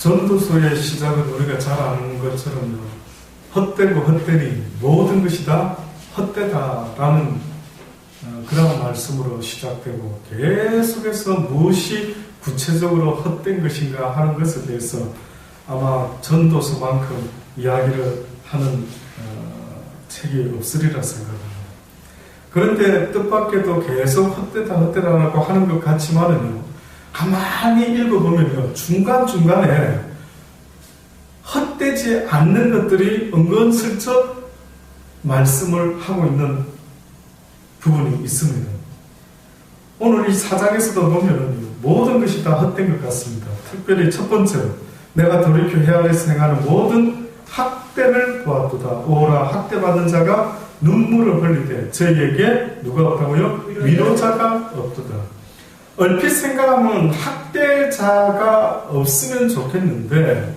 전도서의 시작은 우리가 잘 아는 것처럼요, 헛되고 헛되니 모든 것이 다 헛되다라는 그런 말씀으로 시작되고, 계속해서 무엇이 구체적으로 헛된 것인가 하는 것에 대해서 아마 전도서만큼 이야기를 하는 책이 없으리라 생각합니다. 그런데 뜻밖에도 계속 헛되다라고 하는 것 같지만은요, 가만히 읽어보면요, 중간중간에 헛되지 않는 것들이 은근슬쩍 말씀을 하고 있는 부분이 있습니다. 오늘 이 4장에서도 보면 모든 것이 다 헛된 것 같습니다. 특별히 첫 번째로, 내가 돌이켜 헤아려서 행하는 모든 학대를 보았도다. 오라, 학대받는 자가 눈물을 흘리되 저희에게 누가 없다고요? 위로자가 없도다. 얼핏 생각하면 학대자가 없으면 좋겠는데,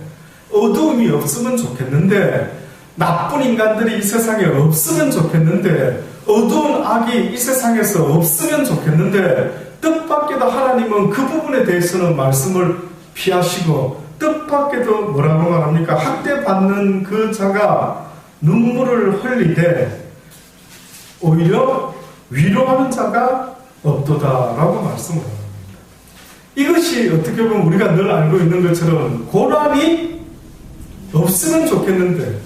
어두움이 없으면 좋겠는데, 나쁜 인간들이 이 세상에 없으면 좋겠는데, 어두운 악이 이 세상에서 없으면 좋겠는데, 뜻밖에도 하나님은 그 부분에 대해서는 말씀을 피하시고, 뜻밖에도 뭐라고 말합니까? 학대받는 그 자가 눈물을 흘리되 오히려 위로하는 자가 없도다라고 말씀을 합니다. 이것이 어떻게 보면 우리가 늘 알고 있는 것처럼 고난이 없으면 좋겠는데,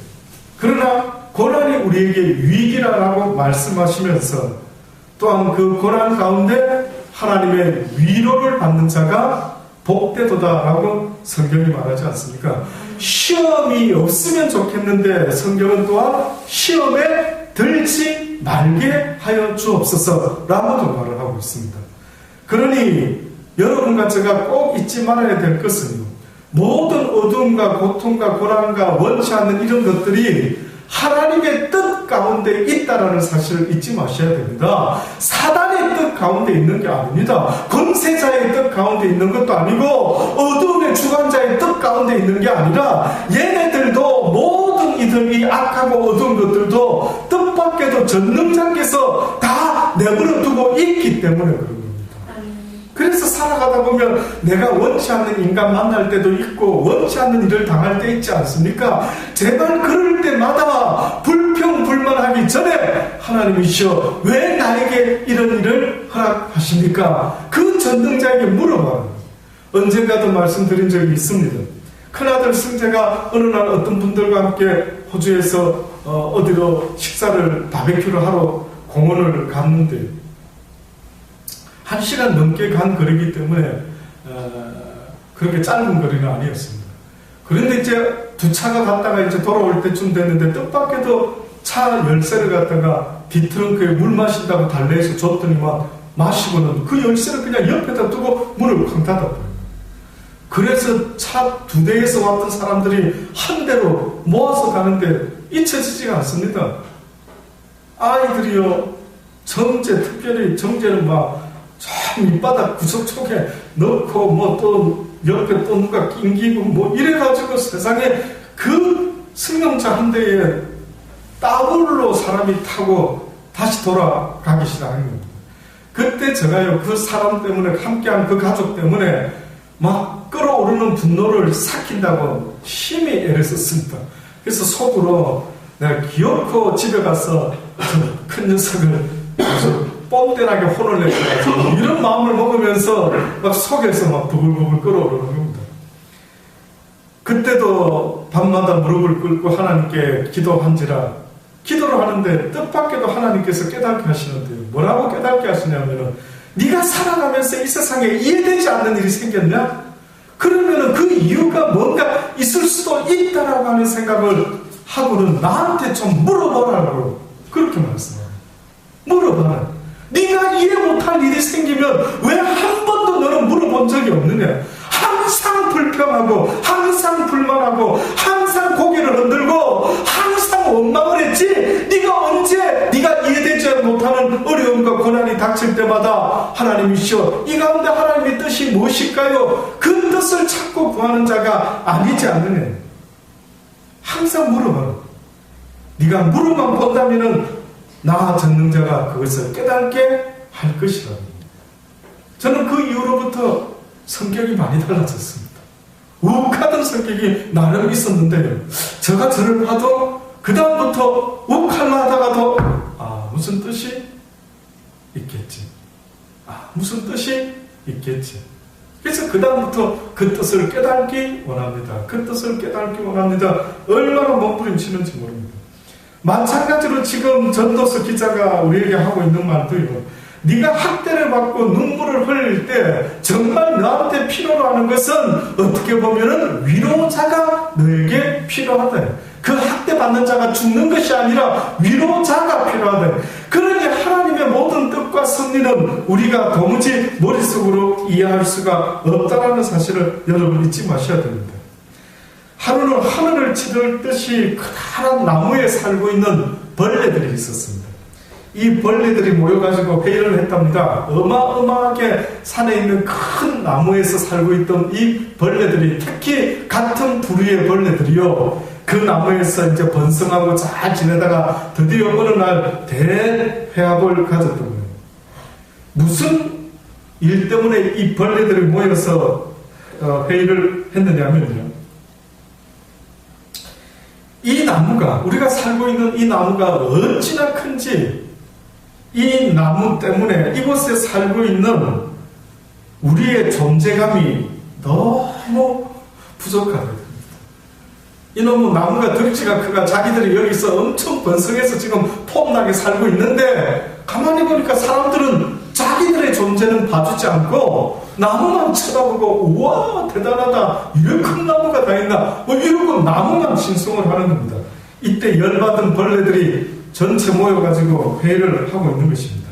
그러나 고난이 우리에게 위기라고 말씀하시면서 또한 그 고난 가운데 하나님의 위로를 받는 자가 복되도다라고 성경이 말하지 않습니까? 시험이 없으면 좋겠는데 성경은 또한 시험에 들지 말게 하여 주옵소서라고도 말을 하고 있습니다. 그러니 여러분과 제가 꼭 잊지 말아야 될 것은, 모든 어두움과 고통과 고난과 원치 않는 이런 것들이 하나님의 뜻 가운데 있다라는 사실을 잊지 마셔야 됩니다. 사단의 뜻 가운데 있는 게 아닙니다. 권세자의 뜻 가운데 있는 것도 아니고, 어두움의 주관자의 뜻 가운데 있는 게 아니라, 얘네들도 모든 이들이 악하고 어두운 것들도 뜻밖에도 전능자께서 다 내버려 두고 있기 때문에 그런 겁니다. 그래서 살아가다 보면 내가 원치 않는 인간 만날 때도 있고 원치 않는 일을 당할 때 있지 않습니까? 제발 그럴 때마다 불평불만하기 전에 하나님이시여 왜 나에게 이런 일을 허락하십니까? 그 전능자에게 물어봐요. 언젠가도 말씀드린 적이 있습니다. 큰아들 승재가 어느 날 어떤 분들과 함께 호주에서 어디로 식사를 바베큐를 하러 공원을 갔는데 1시간 넘게 간 거리기 때문에 그렇게 짧은 거리는 아니었습니다. 그런데 이제 두 차가 갔다가 이제 돌아올 때쯤 됐는데 뜻밖에도 차 열쇠를 갖다가 뒤트렁크에 물 마신다고 달래해서 줬더니만 마시고는 그 열쇠를 그냥 옆에다 두고 문을 쾅 닫아버려요. 그래서 차 2대에서 왔던 사람들이 한 대로 모아서 가는데 잊혀지지가 않습니다. 아이들이요, 정제, 특별히 정제는 막 참 밑바닥 구석 쪽에 넣고 뭐 또 옆에 또 누가 낑기고 뭐 이래가지고 세상에 그 승용차 한 대에 따블로 사람이 타고 다시 돌아가기 시작한 겁니다. 그때 제가요, 그 사람 때문에 함께한 그 가족 때문에 막 끓어오르는 분노를 삭힌다고 심히 애를 썼습니다. 그래서 속으로 내가 기어코 집에 가서 큰 녀석을 아주 뻔뻔하게 혼을 내가지고 이런 마음을 먹으면서 막 속에서 막 부글부글 끓어오르는 겁니다. 그때도 밤마다 무릎을 꿇고 하나님께 기도한지라, 기도를 하는데 뜻밖에도 하나님께서 깨닫게 하시는데요. 뭐라고 깨닫게 하시냐면은, 네가 살아가면서 이 세상에 이해되지 않는 일이 생겼냐? 그러면은 그 이유가 뭔가 있을 수도 있다라고 하는 생각을 하고는 나한테 좀 물어보라고 그렇게 말씀해요. 물어봐라. 네가 이해 못할 일이 생기면 왜 한 번도 너는 물어본 적이 없느냐? 항상 불평하고 항상 불만하고 항상 고개를 흔들고 항상 원망을 했지. 네가 언제 네가 이해되지 못하는 어려움과 고난이 닥칠 때마다 하나님이시여 이 가운데 하나님의 뜻이 무엇일까요? 그 뜻을 찾고 구하는 자가 아니지 않느냐? 항상 물어봐라. 네가 물어만 본다면은 나 전능자가 그것을 깨닫게 할 것이라. 저는 그 이후로부터 성격이 많이 달라졌습니다. 욱하던 성격이 나름 있었는데요. 저가 저를 봐도 그 다음부터 욱하려 하다가도 무슨 뜻이 있겠지. 무슨 뜻이 있겠지. 그래서 그 다음부터 그 뜻을 깨닫기 원합니다. 그 뜻을 깨닫기 원합니다. 얼마나 몸부림치는지 모릅니다. 마찬가지로 지금 전도서 기자가 우리에게 하고 있는 말도요. 네가 학대를 받고 눈물을 흘릴 때 정말 너한테 필요로 하는 것은 어떻게 보면은 위로자가 너에게 필요하다. 그 학대받는 자가 죽는 것이 아니라 위로자가 필요하다. 그러니 하나님의 모든 뜻과 섭리는 우리가 도무지 머릿속으로 이해할 수가 없다는 사실을 여러분 잊지 마셔야 됩니다. 하루는 하늘을 치르듯이 커다란 나무에 살고 있는 벌레들이 있었습니다. 이 벌레들이 모여가지고 회의를 했답니다. 어마어마하게 산에 있는 큰 나무에서 살고 있던 이 벌레들이, 특히 같은 부류의 벌레들이요, 그 나무에서 이제 번성하고 잘 지내다가 드디어 어느 날 대회합을 가졌던 거예요. 무슨 일 때문에 이 벌레들이 모여서 회의를 했느냐면요, 이 나무가, 우리가 살고 있는 이 나무가 어찌나 큰지, 이 나무 때문에 이곳에 살고 있는 우리의 존재감이 너무 부족하거든요. 이놈의 나무가 덩치가 크가 자기들이 여기서 엄청 번성해서 지금 폼나게 살고 있는데, 가만히 보니까 사람들은 자기들의 존재는 봐주지 않고 나무만 쳐다보고 우와 대단하다, 이런 큰 나무가 다 있나 이러고 나무만 신송을 하는 겁니다. 이때 열받은 벌레들이 전체 모여가지고 회의를 하고 있는 것입니다.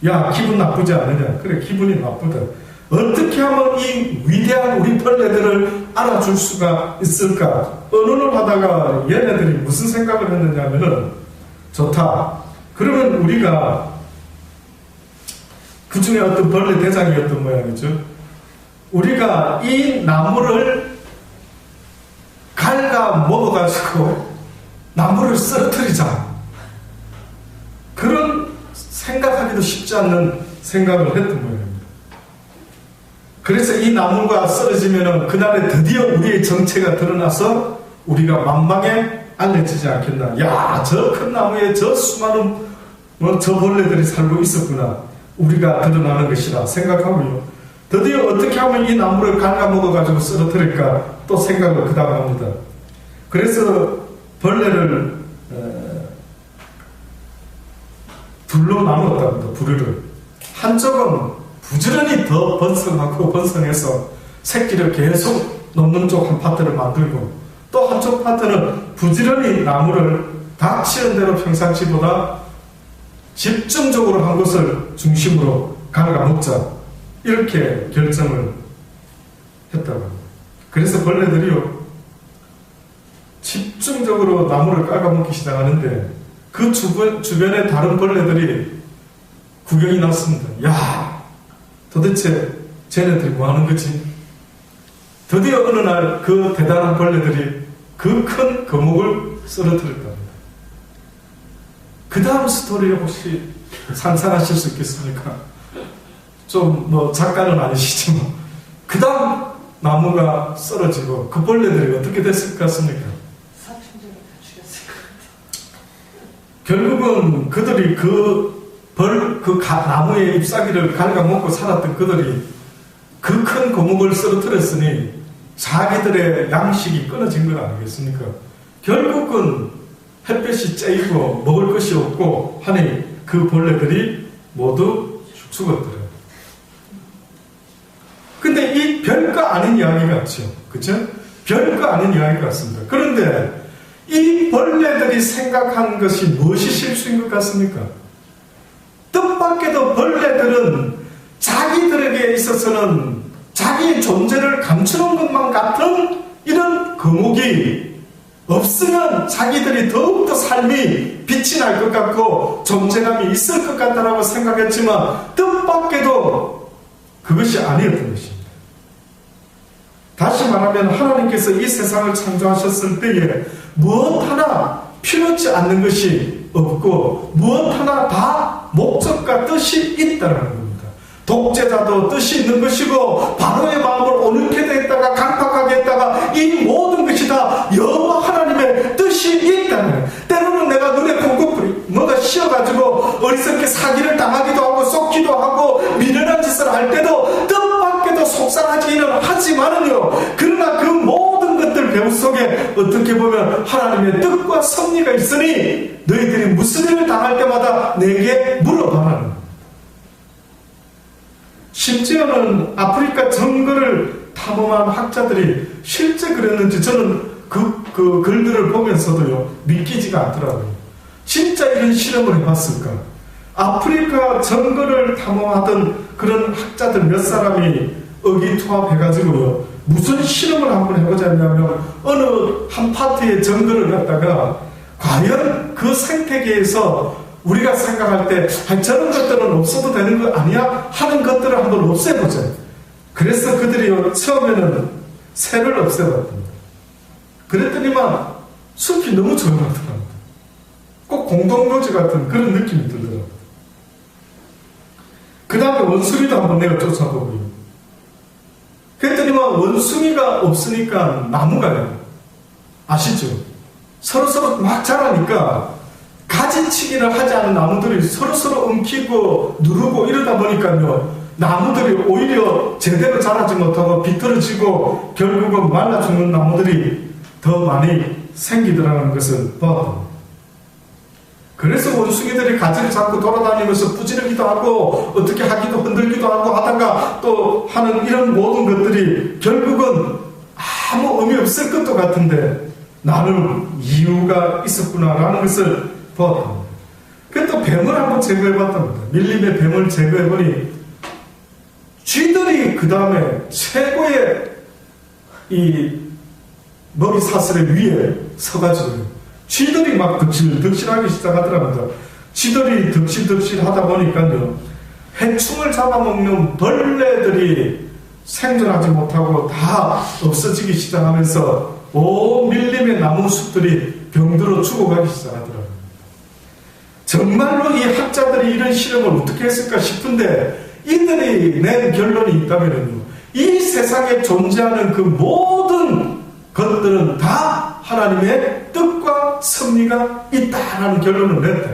야, 기분 나쁘지 않느냐? 그래, 기분이 나쁘다. 어떻게 하면 이 위대한 우리 벌레들을 알아줄 수가 있을까? 언언을 하다가 얘네들이 무슨 생각을 했느냐면은, 좋다. 그러면 우리가 그 중에 어떤 벌레 대장이었던 모양이죠. 우리가 이 나무를 갉아 먹어가지고 나무를 쓰러뜨리자. 그런 생각하기도 쉽지 않는 생각을 했던 모양입니다. 그래서 이 나무가 쓰러지면 그날에 드디어 우리의 정체가 드러나서 우리가 만방에 알려지지 않겠나. 야, 저 큰 나무에 저 수많은 저 벌레들이 살고 있었구나. 우리가 드러나는 것이라 생각하고요. 드디어 어떻게 하면 이 나무를 갉아먹어가지고 쓰러뜨릴까 또 생각을 그 다음 합니다. 그래서 벌레를 둘로 나누었답니다. 부류를. 한쪽은 부지런히 더 번성하고 번성해서 새끼를 계속 놓는 쪽 한 파트를 만들고, 또 한쪽 파트는 부지런히 나무를 닥치는 대로 평상시보다 집중적으로 한 것을 중심으로 갉아먹자, 이렇게 결정을 했다고 합니다. 그래서 벌레들이요, 집중적으로 나무를 갉아먹기 시작하는데 그 주변에 다른 벌레들이 구경이 났습니다. 야, 도대체 쟤네들이 뭐 하는 거지? 드디어 어느 날 그 대단한 벌레들이 그 큰 거목을 쓰러뜨렸답니다. 그 다음 스토리를 혹시 상상하실 수 있겠습니까? 좀 작가는 아니시지만 그 다음 나무가 쓰러지고 그 벌레들이 어떻게 됐을 것 같습니까? 사춘자를 다 죽였을 것 같아요. 결국은 그들이 나무의 잎사귀를 갉아먹고 살았던 그들이 그 큰 거목을 쓰러뜨렸으니 자기들의 양식이 끊어진 건 아니겠습니까? 결국은 햇볕이 쬐이고 먹을 것이 없고 하니 그 벌레들이 모두 죽었더래요. 근데 이 별거 아닌 이야기 같죠? 그쵸? 별거 아닌 이야기 같습니다. 그런데 이 벌레들이 생각한 것이 무엇이 실수인 것 같습니까? 뜻밖에도 벌레들은 자기들에게 있어서는 자기의 존재를 감추는 것만 같은 이런 거목이 없으면 자기들이 더욱더 삶이 빛이 날 것 같고 존재감이 있을 것 같다라고 생각했지만 뜻밖에도 그것이 아니었던 것입니다. 다시 말하면 하나님께서 이 세상을 창조하셨을 때에 무엇 하나 필요치 않는 것이 없고 무엇 하나 다 목적과 뜻이 있다는 겁니다. 독재자도 뜻이 있는 것이고 바로의 마음을 오늘게 했다가 강팍하게 했다가 하기는 하지만은요, 그러나 그 모든 것들 배후 속에 어떻게 보면 하나님의 뜻과 섭리가 있으니 너희들이 무슨 일을 당할 때마다 내게 물어봐라는 겁니다. 심지어는 아프리카 정글을 탐험한 학자들이 실제 그랬는지 저는 그 글들을 보면서도요, 믿기지가 않더라고요. 진짜 이런 실험을 해봤을까? 아프리카 정글을 탐험하던 그런 학자들 몇 사람이 의기투합해가지고요, 무슨 실험을 한번 해보자 했냐면, 어느 한 파트의 정글을 갖다가 과연 그 생태계에서 우리가 생각할 때 저런 것들은 없어도 되는 거 아니야? 하는 것들을 한번 없애보자. 그래서 그들이 처음에는 새를 없애봤답니다. 그랬더니만 숲이 너무 조용하더랍니다. 꼭 공동묘지 같은 그런 느낌이 들더라고요. 그 다음에 원숭이도 한번 내가 쫓아보고요. 그랬더니만 원숭이가 없으니까 나무가요. 아시죠? 서로서로 막 자라니까 가지치기를 하지 않은 나무들이 서로서로 엉키고 누르고 이러다 보니까요, 나무들이 오히려 제대로 자라지 못하고 비틀어지고 결국은 말라 죽는 나무들이 더 많이 생기더라는 것을 보았답니다. 그래서 원숭이들이 가지를 잡고 돌아다니면서 부지르기도 하고 어떻게 하기도 흔들기도 하고 하다가 또 하는 이런 모든 것들이 결국은 아무 의미 없을 것도 같은데 나는 이유가 있었구나라는 것을 보았답니다. 그래서 또 뱀을 한번 제거해봤답니다. 밀림의 뱀을 제거해보니 쥐들이 그 다음에 최고의 이 먹이 사슬의 위에 서가지고 쥐들이 막 득실하기 시작하더랍니다. 쥐들이 득실 하다 보니까요, 해충을 잡아먹는 벌레들이 생존하지 못하고 다 없어지기 시작하면서 온 밀림의 나무숲들이 병들어 죽어가기 시작하더라고요. 정말로 이 학자들이 이런 실험을 어떻게 했을까 싶은데 이들이 낸 결론이 있다면요, 이 세상에 존재하는 그 모든 것들은 다 하나님의 뜻과 섭리가 있다라는 결론을 냈다.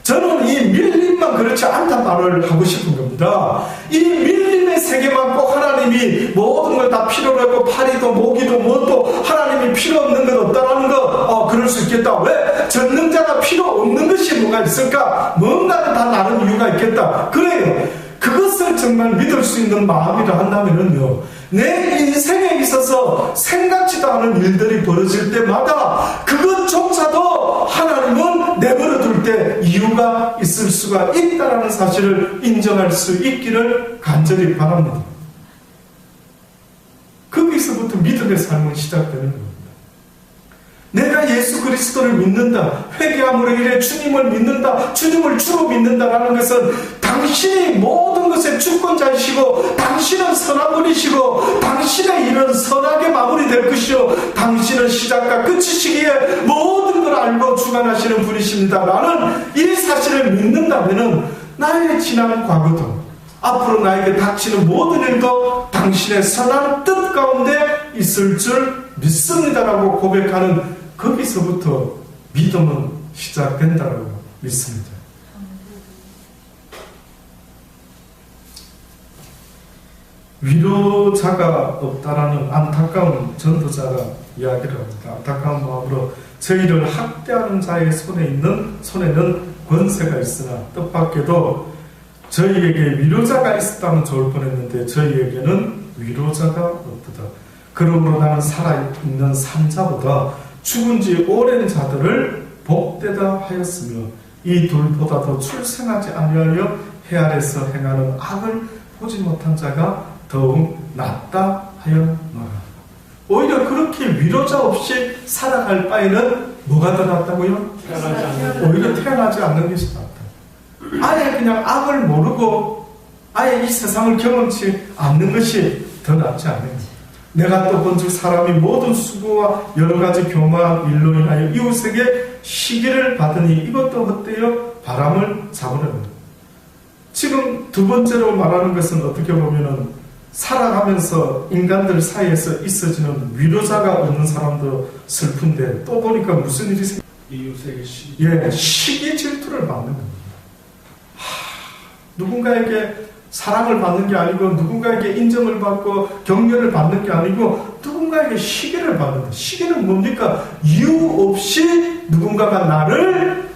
저는 이 밀림만 그렇지 않단 말을 하고 싶은 겁니다. 이 밀림의 세계만 꼭 하나님이 모든 걸 다 필요로 했고 파리도 모기도 뭐도 하나님이 필요 없는 것 없다라는 거, 그럴 수 있겠다. 왜? 전능자가 필요 없는 것이 뭐가 있을까? 뭔가는 다 나름 이유가 있겠다. 그래요. 그것을 정말 믿을 수 있는 마음이라 한다면요, 내 인생에 있어서 생각지도 않은 일들이 벌어질 때마다 그것조차도 하나님은 내버려둘 때 이유가 있을 수가 있다는 사실을 인정할 수 있기를 간절히 바랍니다. 거기서부터 믿음의 삶은 시작되는 겁니다. 내가 예수 그리스도를 믿는다, 회개함으로 인해 주님을 믿는다, 주님을 주로 믿는다라는 것은 당신이 모든 것의 주권자이시고 당신은 선한 분이시고 당신의 일은 선하게 마무리될 것이요 당신은 시작과 끝이시기에 모든 걸 알고 주관하시는 분이십니다 라는 이 사실을 믿는다면 나의 지난 과거도 앞으로 나에게 닥치는 모든 일도 당신의 선한 뜻 가운데 있을 줄 믿습니다라고 고백하는 거기서부터 믿음은 시작된다고 믿습니다. 위로자가 없다라는 안타까운 전도자가 이야기를 합니다. 안타까운 마음으로 저희를 학대하는 자의 손에는 권세가 있으나 뜻밖에도 저희에게 위로자가 있었다면 좋을 뻔했는데 저희에게는 위로자가 없다. 그러므로 나는 살아있는 산자보다 죽은 지 오랜 자들을 복되다 하였으며 이 둘보다도 출생하지 아니하여 해 아래서 행하는 악을 보지 못한 자가 더욱 낫다 하였노라. 오히려 그렇게 위로자 없이 살아갈 바에는 뭐가 더 낫다고요? 오히려 태어나지 않는 것이 낫다. 아예 그냥 악을 모르고 아예 이 세상을 경험치 않는 것이 더 낫지 않는가. 내가 또 본즉 사람이 모든 수고와 여러 가지 교만한 일로 인하여 이웃에게 시기를 받으니 이것도 헛되어 바람을 잡으려는. 지금 두 번째로 말하는 것은 어떻게 보면은 살아가면서 인간들 사이에서 있어지는 위로자가 없는 사람도 슬픈데 또 보니까 무슨 일이 이웃에게 시기. 시기 질투를 받는 겁니다. 누군가에게 사랑을 받는 게 아니고 누군가에게 인정을 받고 격려를 받는 게 아니고 누군가에게 시기를 받는다. 시기는 뭡니까? 이유 없이 누군가가 나를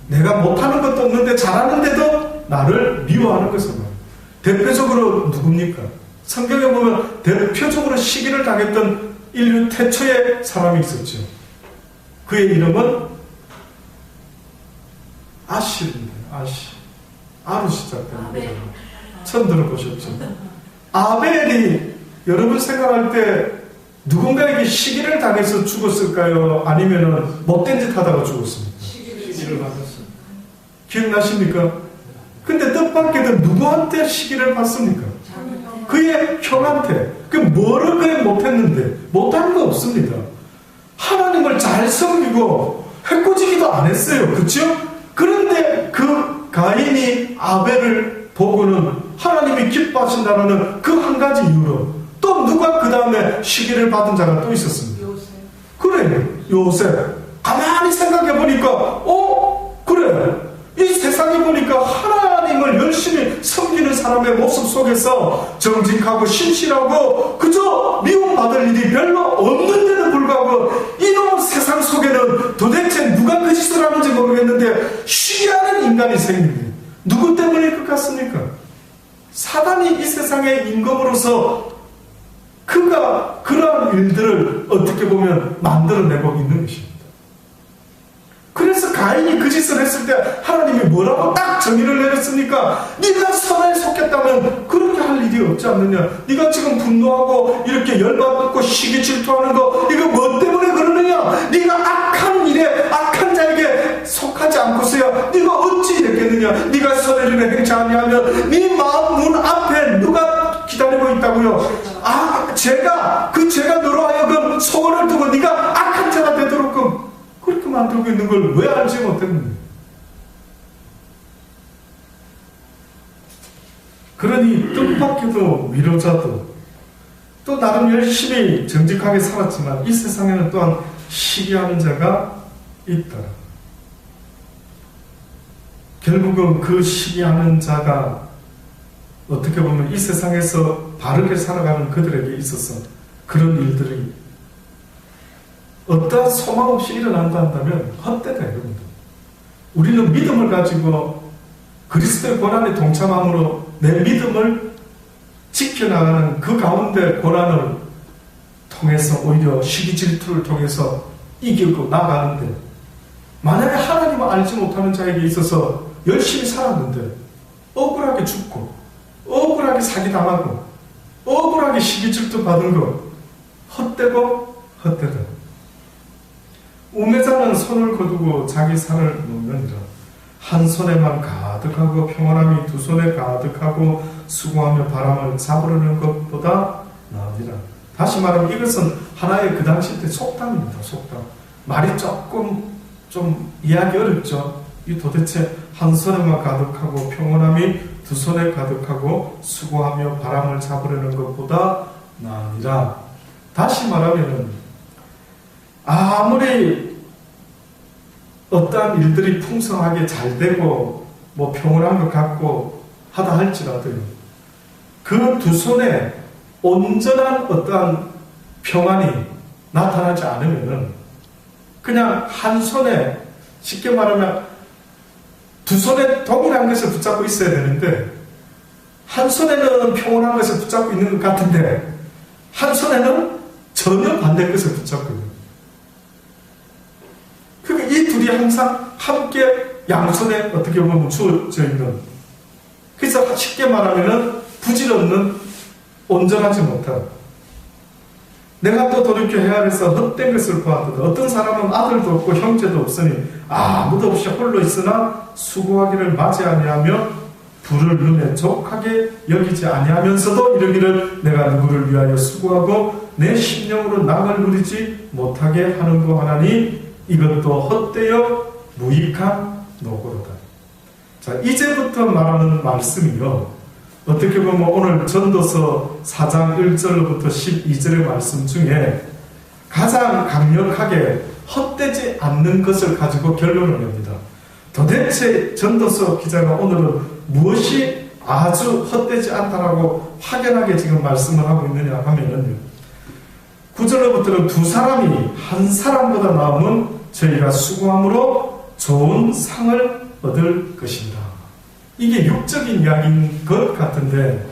내가 못하는 것도 없는데 잘하는데도 나를 미워하는 것을 말합니다. 대표적으로 누굽니까? 성경에 보면 대표적으로 시기를 당했던 인류 태초의 사람이 있었죠. 그의 이름은 아실입니다. 아로 시작됩니다. 처음 들어보셨죠? 아벨이 여러분 생각할 때 누군가에게 시기를 당해서 죽었을까요? 아니면 못된 짓 하다가 죽었습니까? 시기를 받았습니다. 기억나십니까? 근데 뜻밖에도 누구한테 시기를 받습니까? 그의 형한테. 그 뭐를 그래 못했는데 못한 거 없습니다. 하나님을 잘 섬기고 해코지기도 안 했어요. 그렇죠? 그런데 그 가인이 아벨을 보고는 하나님이 기뻐하신다는 그 한 가지 이유로 또 누가 그 다음에 시기를 받은 자가 또 있었습니다. 요셉. 그래, 요셉. 가만히 생각해 보니까 그래, 이 세상에 보니까 하나님을 열심히 섬기는 사람의 모습 속에서 정직하고 신실하고 그저 미움받을 일이 별로 없는데도 불구하고 이놈 세상 속에는 도대체 누가 그 짓을 하는지 모르겠는데 시기하는 인간이 생깁니다. 누구 때문일 것 같습니까? 사단이 이 세상의 임금으로서 그가 그러한 일들을 어떻게 보면 만들어내고 있는 것입니다. 그래서 가인이 그 짓을 했을 때 하나님이 뭐라고 딱 정의를 내렸습니까? 네가 선에 속했다면 그렇게 할 일이 없지 않느냐? 네가 지금 분노하고 이렇게 열받고 시기 질투하는 거 이거 뭐 때문에 그러느냐? 네가 악한 일에 악한 자에게 속하지 않고서야 네가 어찌 이랬겠느냐? 네가 선의 일에 행치 아니하면 네 마음 문 앞에 누가 기다리고 있다고요? 제가 너로 하여금 소원을 두고 네가 악한 자가 되도록끔 그렇게 만들고 있는 걸 왜 알지 못했는데? 그러니 뜻밖에도 위로자도 또 나름 열심히 정직하게 살았지만 이 세상에는 또한 시기하는 자가 있다. 결국은 그 시기하는 자가 어떻게 보면 이 세상에서 바르게 살아가는 그들에게 있어서 그런 일들이 어떠한 소망 없이 일어난다 한다면 헛되다 이겁니다. 우리는 믿음을 가지고 그리스도의 고난에 동참함으로 내 믿음을 지켜나가는 그 가운데 고난을 통해서 오히려 시기 질투를 통해서 이기고 나가는데 만약에 하나님을 알지 못하는 자에게 있어서 열심히 살았는데 억울하게 죽고 억울하게 사기당하고 억울하게 시기 질투 받은 거 헛되고 헛되다. 우매자는 손을 거두고 자기 살을 먹느니라. 한 손에만 가득하고 평안함이 두 손에 가득하고 수고하며 바람을 잡으려는 것보다 나으니라. 다시 말하면 이것은 하나의 그 당시 때 속담입니다. 속담. 말이 조금 좀 이해하기 어렵죠. 이 도대체 한 손에만 가득하고 평온함이 두 손에 가득하고 수고하며 바람을 잡으려는 것보다 나으니라. 다시 말하면 아무리 어떠한 일들이 풍성하게 잘 되고 뭐 평온한 것 같고 하다 할지라도요, 그 두 손에 온전한 어떠한 평안이 나타나지 않으면은 그냥 한 손에, 쉽게 말하면 두 손에 동일한 것을 붙잡고 있어야 되는데 한 손에는 평온한 것을 붙잡고 있는 것 같은데 한 손에는 전혀 반대 것을 붙잡고 있는 거예요. 그러니까 이 둘이 항상 함께 양손에 어떻게 보면 묻혀져 있는, 그래서 쉽게 말하면 부질없는, 온전하지 못한, 내가 또 돌이켜 헤아려서 헛된 것을 보았거든. 어떤 사람은 아들도 없고 형제도 없으니 아무도 없이 홀로 있으나 수고하기를 맞이 아니하며 불을 눈에 족하게 여기지 아니하면서도 이러기를 내가 누구를 위하여 수고하고 내 심령으로 낙을 누리지 못하게 하는고 하나니 이것도 헛되어 무익한 노고로다. 자, 이제부터 말하는 말씀이요, 어떻게 보면 오늘 전도서 4장 1절로부터 12절의 말씀 중에 가장 강력하게 헛되지 않는 것을 가지고 결론을 냅니다. 도대체 전도서 기자가 오늘은 무엇이 아주 헛되지 않다라고 확연하게 지금 말씀을 하고 있느냐 하면은요. 9절로부터는 두 사람이 한 사람보다 나으면 저희가 수고함으로 좋은 상을 얻을 것입니다. 이게 육적인 이야기인 것 같은데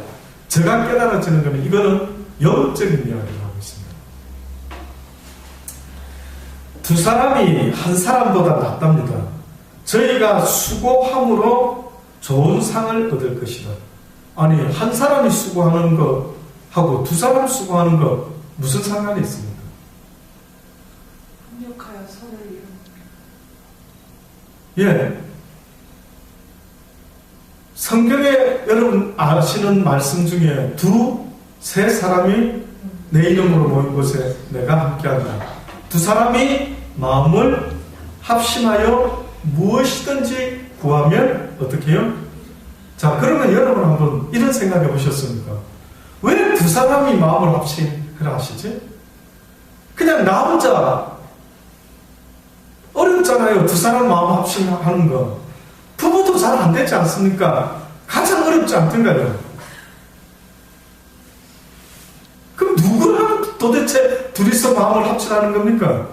제가 깨달아지는 것은 이거는 영적인 이야기를 하고 있습니다. 두 사람이 한 사람보다 낫답니다. 저희가 수고함으로 좋은 상을 얻을 것이다. 아니, 한 사람이 수고하는 것하고 두 사람 수고하는 것 무슨 상관이 있습니까? 협력하여 선을 이루는. 예. 성경에 여러분 아시는 말씀 중에 두세 사람이 내 이름으로 모인 곳에 내가 함께한다. 두 사람이 마음을 합심하여 무엇이든지 구하면 어떻게 해요? 자, 그러면 여러분 한번 이런 생각해 보셨습니까? 왜 두 사람이 마음을 합심하라 하시지? 그냥 나 혼자 어렵잖아요. 두 사람 마음 합심하는 거. 부부도 잘 안 되지 않습니까? 가장 어렵지 않던가요? 그럼 누구랑 도대체 둘이서 마음을 합치라는 겁니까?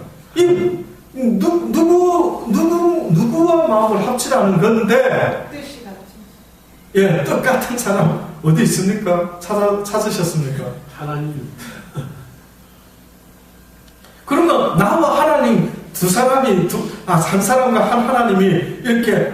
누구와 마음을 합치라는 건데, 뜻이 같은. 예, 똑같은 사람 어디 있습니까? 찾으셨습니까? 하나님. 그러면 나와 하나님 두 사람이 한 사람과 한 하나님이 이렇게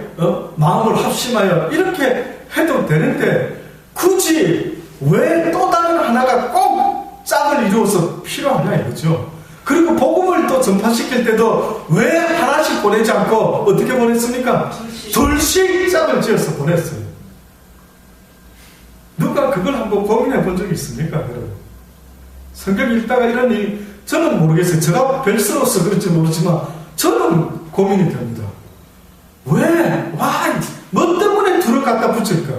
마음을 합심하여 이렇게 해도 되는데 굳이 왜 또 다른 하나가 꼭 짝을 이루어서 필요하냐 이거죠. 그리고 복음을 또 전파시킬 때도 왜 하나씩 보내지 않고 어떻게 보냈습니까? 둘씩 짝을 지어서 보냈어요. 누가 그걸 한번 고민해 본 적이 있습니까? 여러분? 성경 읽다가 이런 일 저는 모르겠어요. 제가 별스로서 그럴지 모르지만 저는 고민이 됩니다. 왜? 뭐 때문에 둘을 갖다 붙일까?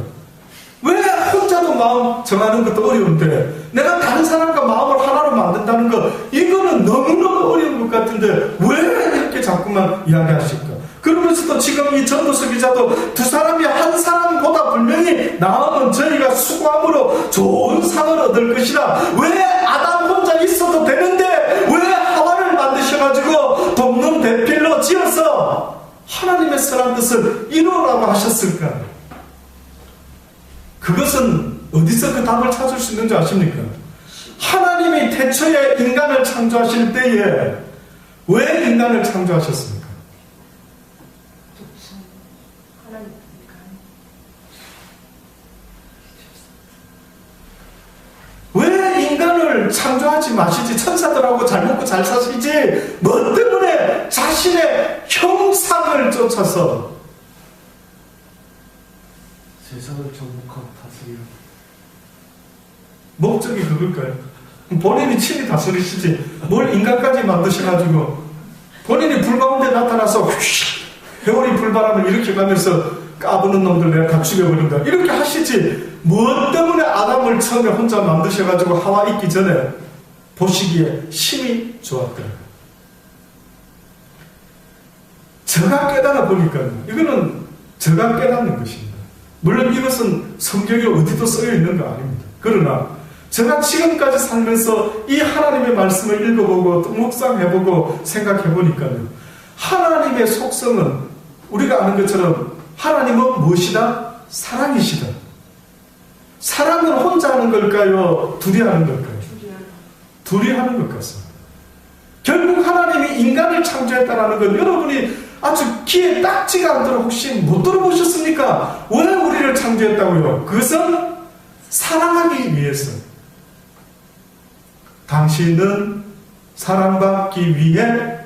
왜 혼자도 마음 정하는 것도 어려운데 내가 다른 사람과 마음을 하나로 만든다는 거 이거는 너무너무 어려운 것 같은데 왜 이렇게 자꾸만 이야기하실까? 그러면서도 지금 이 전도서 기자도 두 사람이 한 사람보다 분명히 나으면 저희가 수고함으로 좋은 상을 얻을 것이라. 왜 아담 혼자 있어도 되는데 왜 하와를 만드셔가지고 돕는 대필로 지어서 하나님의 선한 뜻을 이루라고 하셨을까? 그것은 어디서 그 답을 찾을 수 있는지 아십니까? 하나님이 태초에 인간을 창조하실 때에 왜 인간을 창조하셨습니까? 왜 인간을 창조하지 마시지? 천사들하고 잘 먹고 잘 사시지? 뭐 때문에 자신의 형상을 쫓아서 세상을 정복하고 다스리는 목적이 그걸까요? 본인이 친히 다스리시지 뭘 인간까지 만드셔가지고 본인이 불 가운데 나타나서 회오리 불바람을 일으켜 가면서 까부는 놈들 내가 다 죽여버린다 이렇게 하시지 무엇 때문에 아담을 처음에 혼자 만드셔가지고 하와 있기 전에 보시기에 심히 좋았더라. 제가 깨달아 보니까 이거는 제가 깨닫는 것입니다. 물론 이것은 성경에 어디도 쓰여 있는 거 아닙니다. 그러나 제가 지금까지 살면서 이 하나님의 말씀을 읽어보고 또 묵상해보고 생각해보니까요. 하나님의 속성은 우리가 아는 것처럼 하나님은 무엇이다? 사랑이시다. 사랑은 혼자 하는 걸까요? 둘이 하는 걸까요? 둘이 하는 것 같습니다. 결국 하나님이 인간을 창조했다는 건 여러분이 아주 귀에 딱지가 않도록 혹시 못 들어보셨습니까? 왜 우리를 창조했다고요? 그것은 사랑하기 위해서. 당신은 사랑받기 위해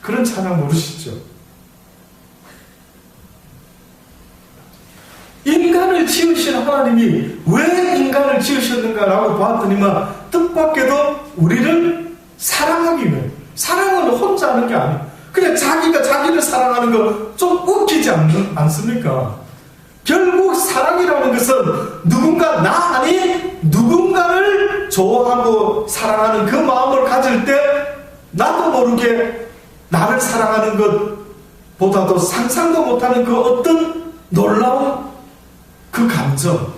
그런 찬양 모르시죠? 인간을 지으신 하나님이 왜 인간을 지으셨는가라고 봤더니만 뜻밖에도 우리를 사랑하기 위해. 사랑은 혼자 하는 게 아니에요. 그냥 자기가 자기를 사랑하는 거 좀 웃기지 않습니까? 결국 사랑이라는 것은 누군가 나 아닌 누군가를 좋아하고 사랑하는 그 마음을 가질 때 나도 모르게 나를 사랑하는 것보다도 상상도 못하는 그 어떤 놀라운 그 감정.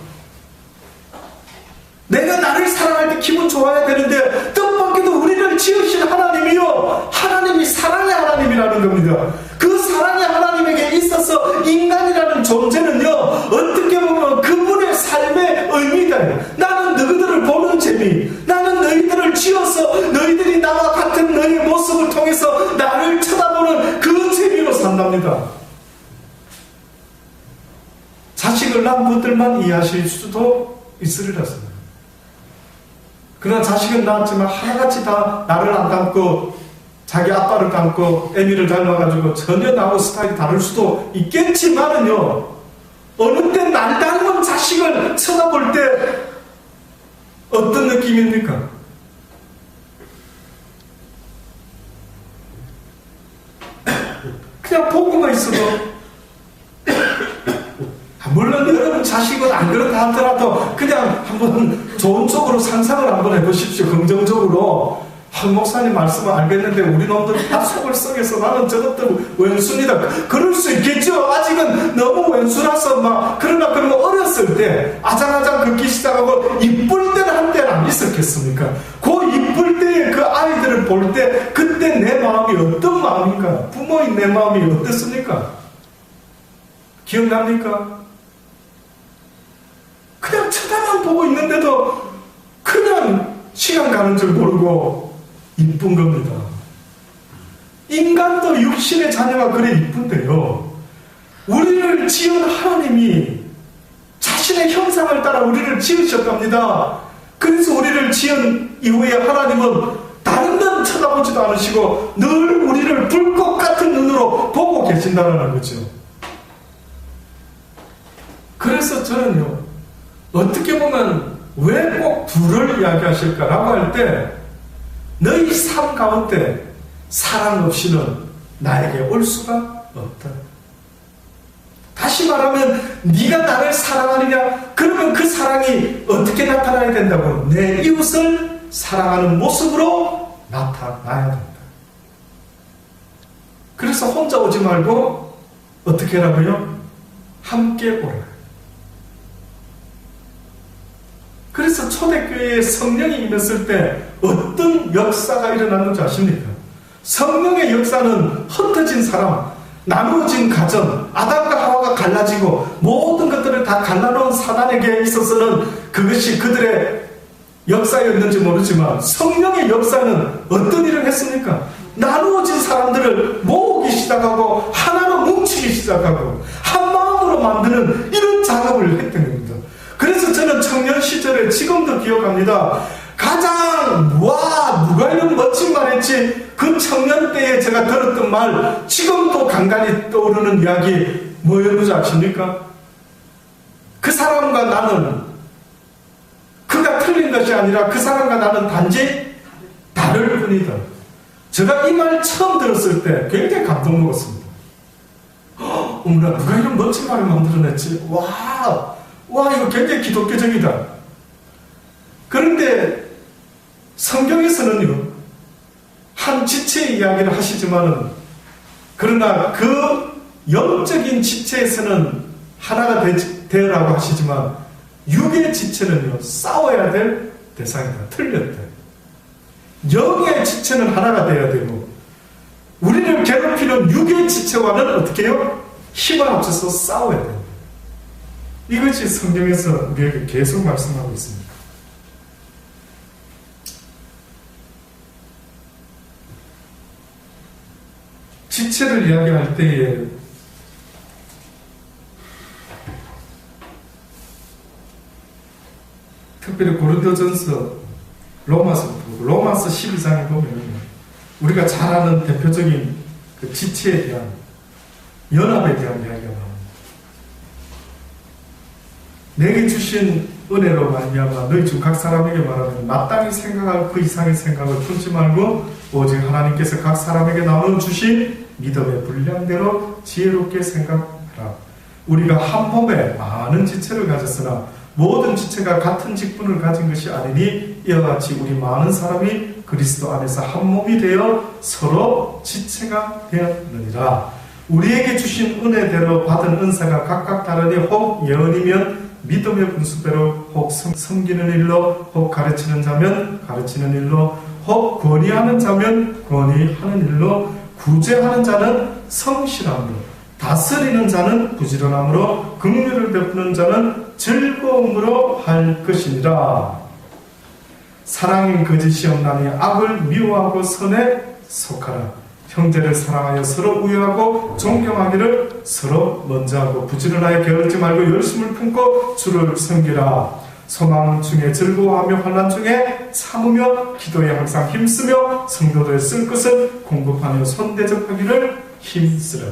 내가 나를 사랑할 때 기분 좋아야 되는데 뜻밖에도 우리를 지으신 하나님이요, 하나님이 사랑의 하나님이라는 겁니다. 그 사랑의 하나님에게 있어서 인간이라는 존재는요, 어떻게 보면 그분의 삶의 의미다. 나는 너희들을 보는 재미, 나는 너희들을 지어서 너희들이 나와 같은 너희의 모습을 통해서 나를 쳐다보는 그 재미로 산답니다. 자식을 낳은 분들만 이해하실 수도 있으리라 생각합니다. 그러나 자식은 낳았지만 하나같이 다 나를 안 닮고 자기 아빠를 닮고 애미를 닮아가지고 전혀 나하고 스타일이 다를 수도 있겠지만은요, 어느 때 날 닮은 자식을 쳐다볼 때 어떤 느낌입니까? 그냥 보고만 있어도, 물론 여러분 자식은 안 그렇다 하더라도 그냥 한번 좋은 쪽으로 상상을 한번 해보십시오. 긍정적으로. 한 목사님 말씀을 알겠는데 우리 놈들 다 속을 썩여서 나는 저것들 왼수니다. 그럴 수 있겠죠. 아직은 너무 왼수라서 막. 그러나 그러면 어렸을 때 아장아장 긋기 시작하고 이쁠 때는 한때는 안 있었겠습니까? 그 이쁠 때의 그 아이들을 볼 때 그때 내 마음이 어떤 마음인가? 부모인 내 마음이 어땠습니까? 기억납니까? 그냥 쳐다만 보고 있는데도 그냥 시간 가는 줄 모르고 이쁜 겁니다. 인간도 육신의 자녀가 그래 이쁜데요, 우리를 지은 하나님이 자신의 형상을 따라 우리를 지으셨답니다. 그래서 우리를 지은 이후에 하나님은 다른 데는 쳐다보지도 않으시고 늘 우리를 불꽃 같은 눈으로 보고 계신다는 거죠. 그래서 저는요, 어떻게 보면 왜 꼭 둘을 이야기하실까라고 할 때, 너희 삶 가운데 사랑 없이는 나에게 올 수가 없다. 다시 말하면 네가 나를 사랑하느냐? 그러면 그 사랑이 어떻게 나타나야 된다고? 내 이웃을 사랑하는 모습으로 나타나야 된다. 그래서 혼자 오지 말고 어떻게 하라고요? 함께 오라. 그래서 초대교회에 성령이 임했을 때 어떤 역사가 일어났는지 아십니까? 성령의 역사는 흩어진 사람, 나누어진 가정, 아담과 하와가 갈라지고 모든 것들을 다 갈라놓은 사단에게 있어서는 그것이 그들의 역사였는지 모르지만, 성령의 역사는 어떤 일을 했습니까? 나누어진 사람들을 모으기 시작하고 하나로 뭉치기 시작하고 한 마음으로 만드는 이런 작업을 했던 겁니다. 그래서 저는 청년 시절에 지금도 기억합니다. 가장 누가 이런 멋진 말 했지? 그 청년 때에 제가 들었던 말, 지금도 간간히 떠오르는 이야기 뭐였는지 아십니까? 그 사람과 나는, 그가 틀린 것이 아니라 그 사람과 나는 단지 다를 뿐이다. 제가 이 말 처음 들었을 때 굉장히 감동 먹었습니다. 어머나, 누가 이런 멋진 말을 만들어냈지? 와, 이거 굉장히 기독교적이다. 그런데 성경에서는요, 한 지체의 이야기를 하시지만은, 그러나 그 영적인 지체에서는 하나가 되어라고 하시지만, 육의 지체는요, 싸워야 될 대상이다. 틀렸다. 영의 지체는 하나가 되어야 되고, 우리를 괴롭히는 육의 지체와는 어떻게 해요? 힘을 합쳐서 싸워야 된다. 이것이 성경에서 우리에게 계속 말씀하고 있습니다. 지체를 이야기할 때에 특별히 고린도전서, 로마서 12장에 보면 우리가 잘 아는 대표적인 그 지체에 대한, 연합에 대한 이야기가 나옵니다. 내게 주신 은혜로 말미암아 너희 중 각 사람에게 말하면 마땅히 생각할 그 이상의 생각을 품지 말고 오직 하나님께서 각 사람에게 나눠 주신 믿음의 분량대로 지혜롭게 생각하라. 우리가 한 몸에 많은 지체를 가졌으나 모든 지체가 같은 직분을 가진 것이 아니니 이와 같이 우리 많은 사람이 그리스도 안에서 한 몸이 되어 서로 지체가 되었느니라. 우리에게 주신 은혜대로 받은 은사가 각각 다르니 혹 예언이면 믿음의 분수대로, 혹 섬기는 일로, 혹 가르치는 자면 가르치는 일로, 혹 권위하는 자면 권위하는 일로, 구제하는 자는 성실함으로, 다스리는 자는 부지런함으로, 긍휼을 베푸는 자는 즐거움으로 할 것이니라. 사랑인 거짓이 없나니 악을 미워하고 선에 속하라. 형제를 사랑하여 서로 우애하고 존경하기를 서로 먼저 하고 부지런하여 게으르지 말고 열심을 품고 주를 섬기라. 소망 중에 즐거워하며 환난 중에 참으며 기도에 항상 힘쓰며 성도들의 쓸 것을 공급하며 손대접하기를 힘쓰라.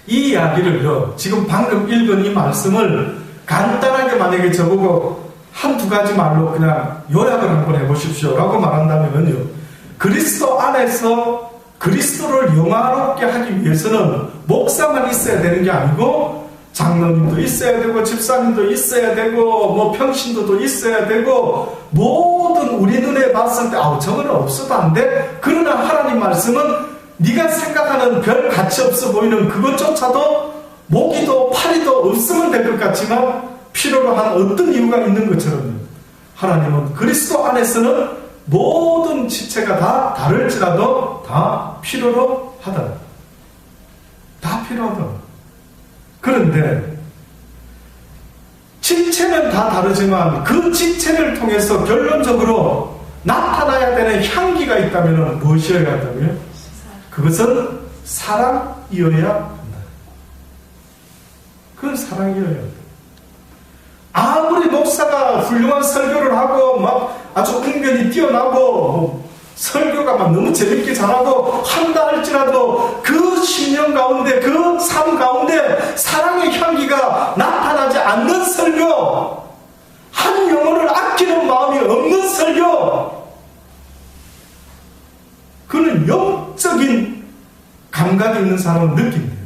이 이야기를요, 지금 방금 읽은 이 말씀을 간단하게 만약에 저보고 한두 가지 말로 그냥 요약을 한번 해보십시오 라고 말한다면요, 그리스도 안에서 그리스도를 영화롭게 하기 위해서는 목사만 있어야 되는 게 아니고 장로님도 있어야 되고 집사님도 있어야 되고 뭐 평신도도 있어야 되고 모든 우리 눈에 봤을 때 저거는 없어도 안 돼? 그러나 하나님 말씀은 네가 생각하는 별 가치 없어 보이는 그것조차도 목이도 팔이도 없으면 될 것 같지만 필요로 한 어떤 이유가 있는 것처럼 하나님은 그리스도 안에서는 모든 지체가 다 다를지라도 다 필요로 하다. 다 필요하다. 그런데 지체는 다 다르지만 그 지체를 통해서 결론적으로 나타나야 되는 향기가 있다면 무엇이어야 한다고요? 그것은 사랑이어야 한다. 그건 사랑이어야 한다. 아무리 목사가 훌륭한 설교를 하고 막 아주 은근히 뛰어나고 설교가 막 너무 재밌게 잘하고 한다 할지라도 그 신령 가운데 그 삶 가운데 사랑의 향기가 나타나지 않는 설교, 한 영혼을 아끼는 마음이 없는 설교, 그는 영적인 감각이 있는 사람은 느낍니다.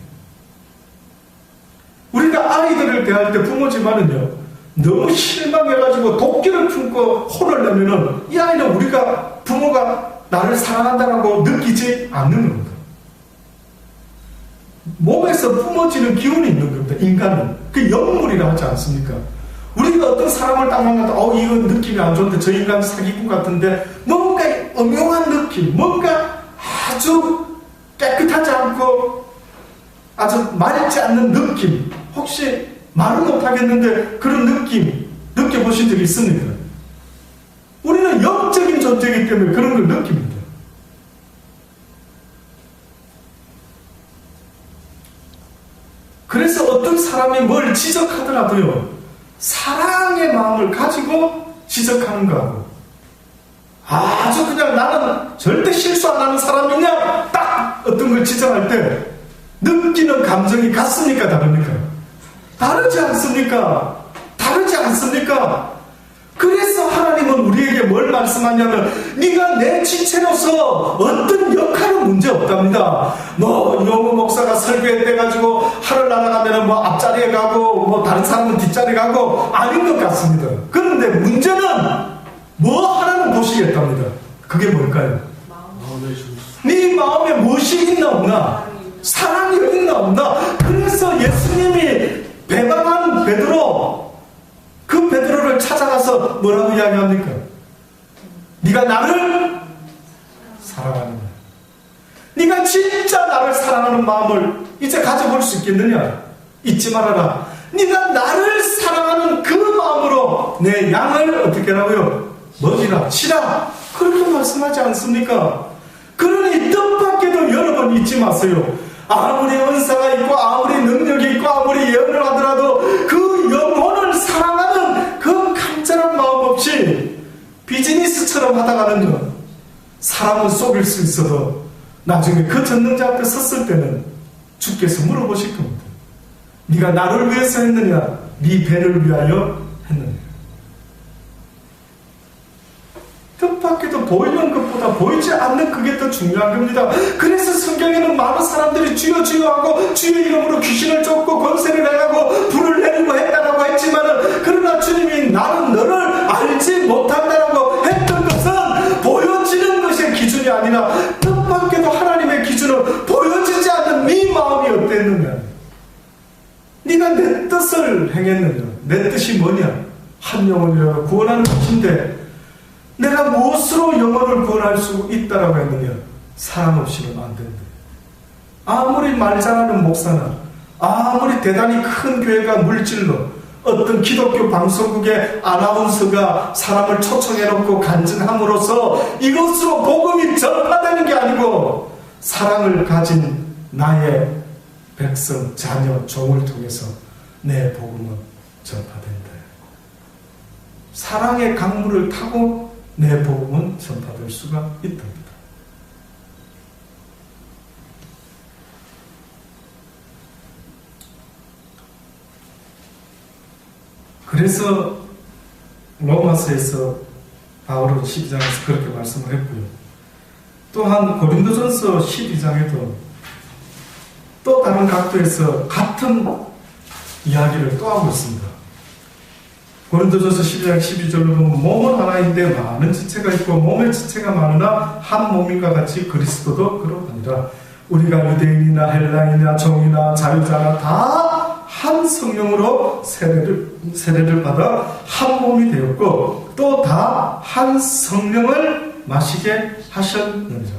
우리가 아이들을 대할 때 부모지만은요, 너무 실망해가지고 도끼를 품고 혼을 내면은 이 아이는 우리가 부모가 나를 사랑한다라고 느끼지 않는 겁니다. 몸에서 뿜어지는 기운이 있는 겁니다. 인간은 그 영물이라 하지 않습니까? 우리가 어떤 사람을 딱 만나도 이거 느낌이 안 좋은데 저 인간 사기꾼 같은데 뭔가 음흉한 느낌, 뭔가 아주 깨끗하지 않고 아주 맑지 않는 느낌, 혹시 말은 못하겠는데 그런 느낌 느껴보신 적이 있습니까? 우리는 영적인 존재이기 때문에 그런 걸 느낍니다. 그래서 어떤 사람이 뭘 지적하더라도요, 사랑의 마음을 가지고 지적하는 거하고 아주 그냥 나는 절대 실수 안 하는 사람이냐 딱 어떤 걸 지적할 때 느끼는 감정이 같습니까? 다릅니까? 다르지 않습니까? 다르지 않습니까? 그래서 하나님은 우리에게 뭘 말씀하냐면 네가 내 지체로서 어떤 역할은 문제 없답니다. 영호 목사가 설교해가지고 하늘 날아가면 앞자리에 가고 다른 사람은 뒷자리에 가고 아닌 것 같습니다. 그런데 문제는 하나는 보시겠답니다. 그게 뭘까요? 네 마음에 무엇이 있나 없나? 사랑이 있나 없나? 그래서 예수님이 배반한 베드로, 그 베드로를 찾아가서 뭐라고 이야기합니까? 네가 나를 사랑하느냐? 네가 진짜 나를 사랑하는 마음을 이제 가져볼 수 있겠느냐? 잊지 말아라. 네가 나를 사랑하는 그 마음으로 내 양을 어떻게 하라고요? 먹이라, 치라. 그렇게 말씀하지 않습니까? 그러니 뜻밖에도 여러 번 잊지 마세요. 아무리 은사가 있고 아무리 능력이 있고 아무리 예언을 하더라도 그 영혼을 사랑하는 그 간절한 마음 없이 비즈니스처럼 하다가는요, 사람은 속일 수 있어도 나중에 그 전능자 앞에 섰을 때는 주께서 물어보실 겁니다. 네가 나를 위해서 했느냐? 네 배를 위하여 했느냐? 뜻밖에도 보이는 것보다 보이지 않는 그게 더 중요한 겁니다. 그래서 성경에는 많은 사람들이 주여 주여 하고 주의 이름으로 귀신을 쫓고 권세를 내가고 불을 내리고 했다라고 했지만은, 그러나 주님이 나는 너를 알지 못한다라고 했던 것은 보여지는 것의 기준이 아니라 뜻밖에도 하나님의 기준은 보여지지 않는 네 마음이 어땠느냐, 네가 내 뜻을 행했느냐, 뜻이 뭐냐? 한 영혼이라고 구원하는 것인데 내가 무엇으로 영혼을 구원할 수 있다라고 했느냐? 사랑 없이는 안 된다. 아무리 말 잘하는 목사나 아무리 대단히 큰 교회가 물질로 어떤 기독교 방송국의 아나운서가 사람을 초청해놓고 간증함으로써 이것으로 복음이 전파되는 게 아니고 사랑을 가진 나의 백성, 자녀, 종을 통해서 내 복음은 전파된다. 사랑의 강물을 타고 내 복음은 전파될 수가 있답니다. 그래서 로마서에서 바울은 12장에서 그렇게 말씀을 했고요. 또한 고린도전서 12장에도 또 다른 각도에서 같은 이야기를 또 하고 있습니다. 고린도전서 12장 12절로 보면 몸은 하나인데 많은 지체가 있고 몸의 지체가 많으나 한 몸인과 같이 그리스도도 그러하니라. 우리가 유대인이나 헬라인이나 종이나 자유자나 다 한 성령으로 세례를 받아 한 몸이 되었고 또 다 한 성령을 마시게 하셨느니라.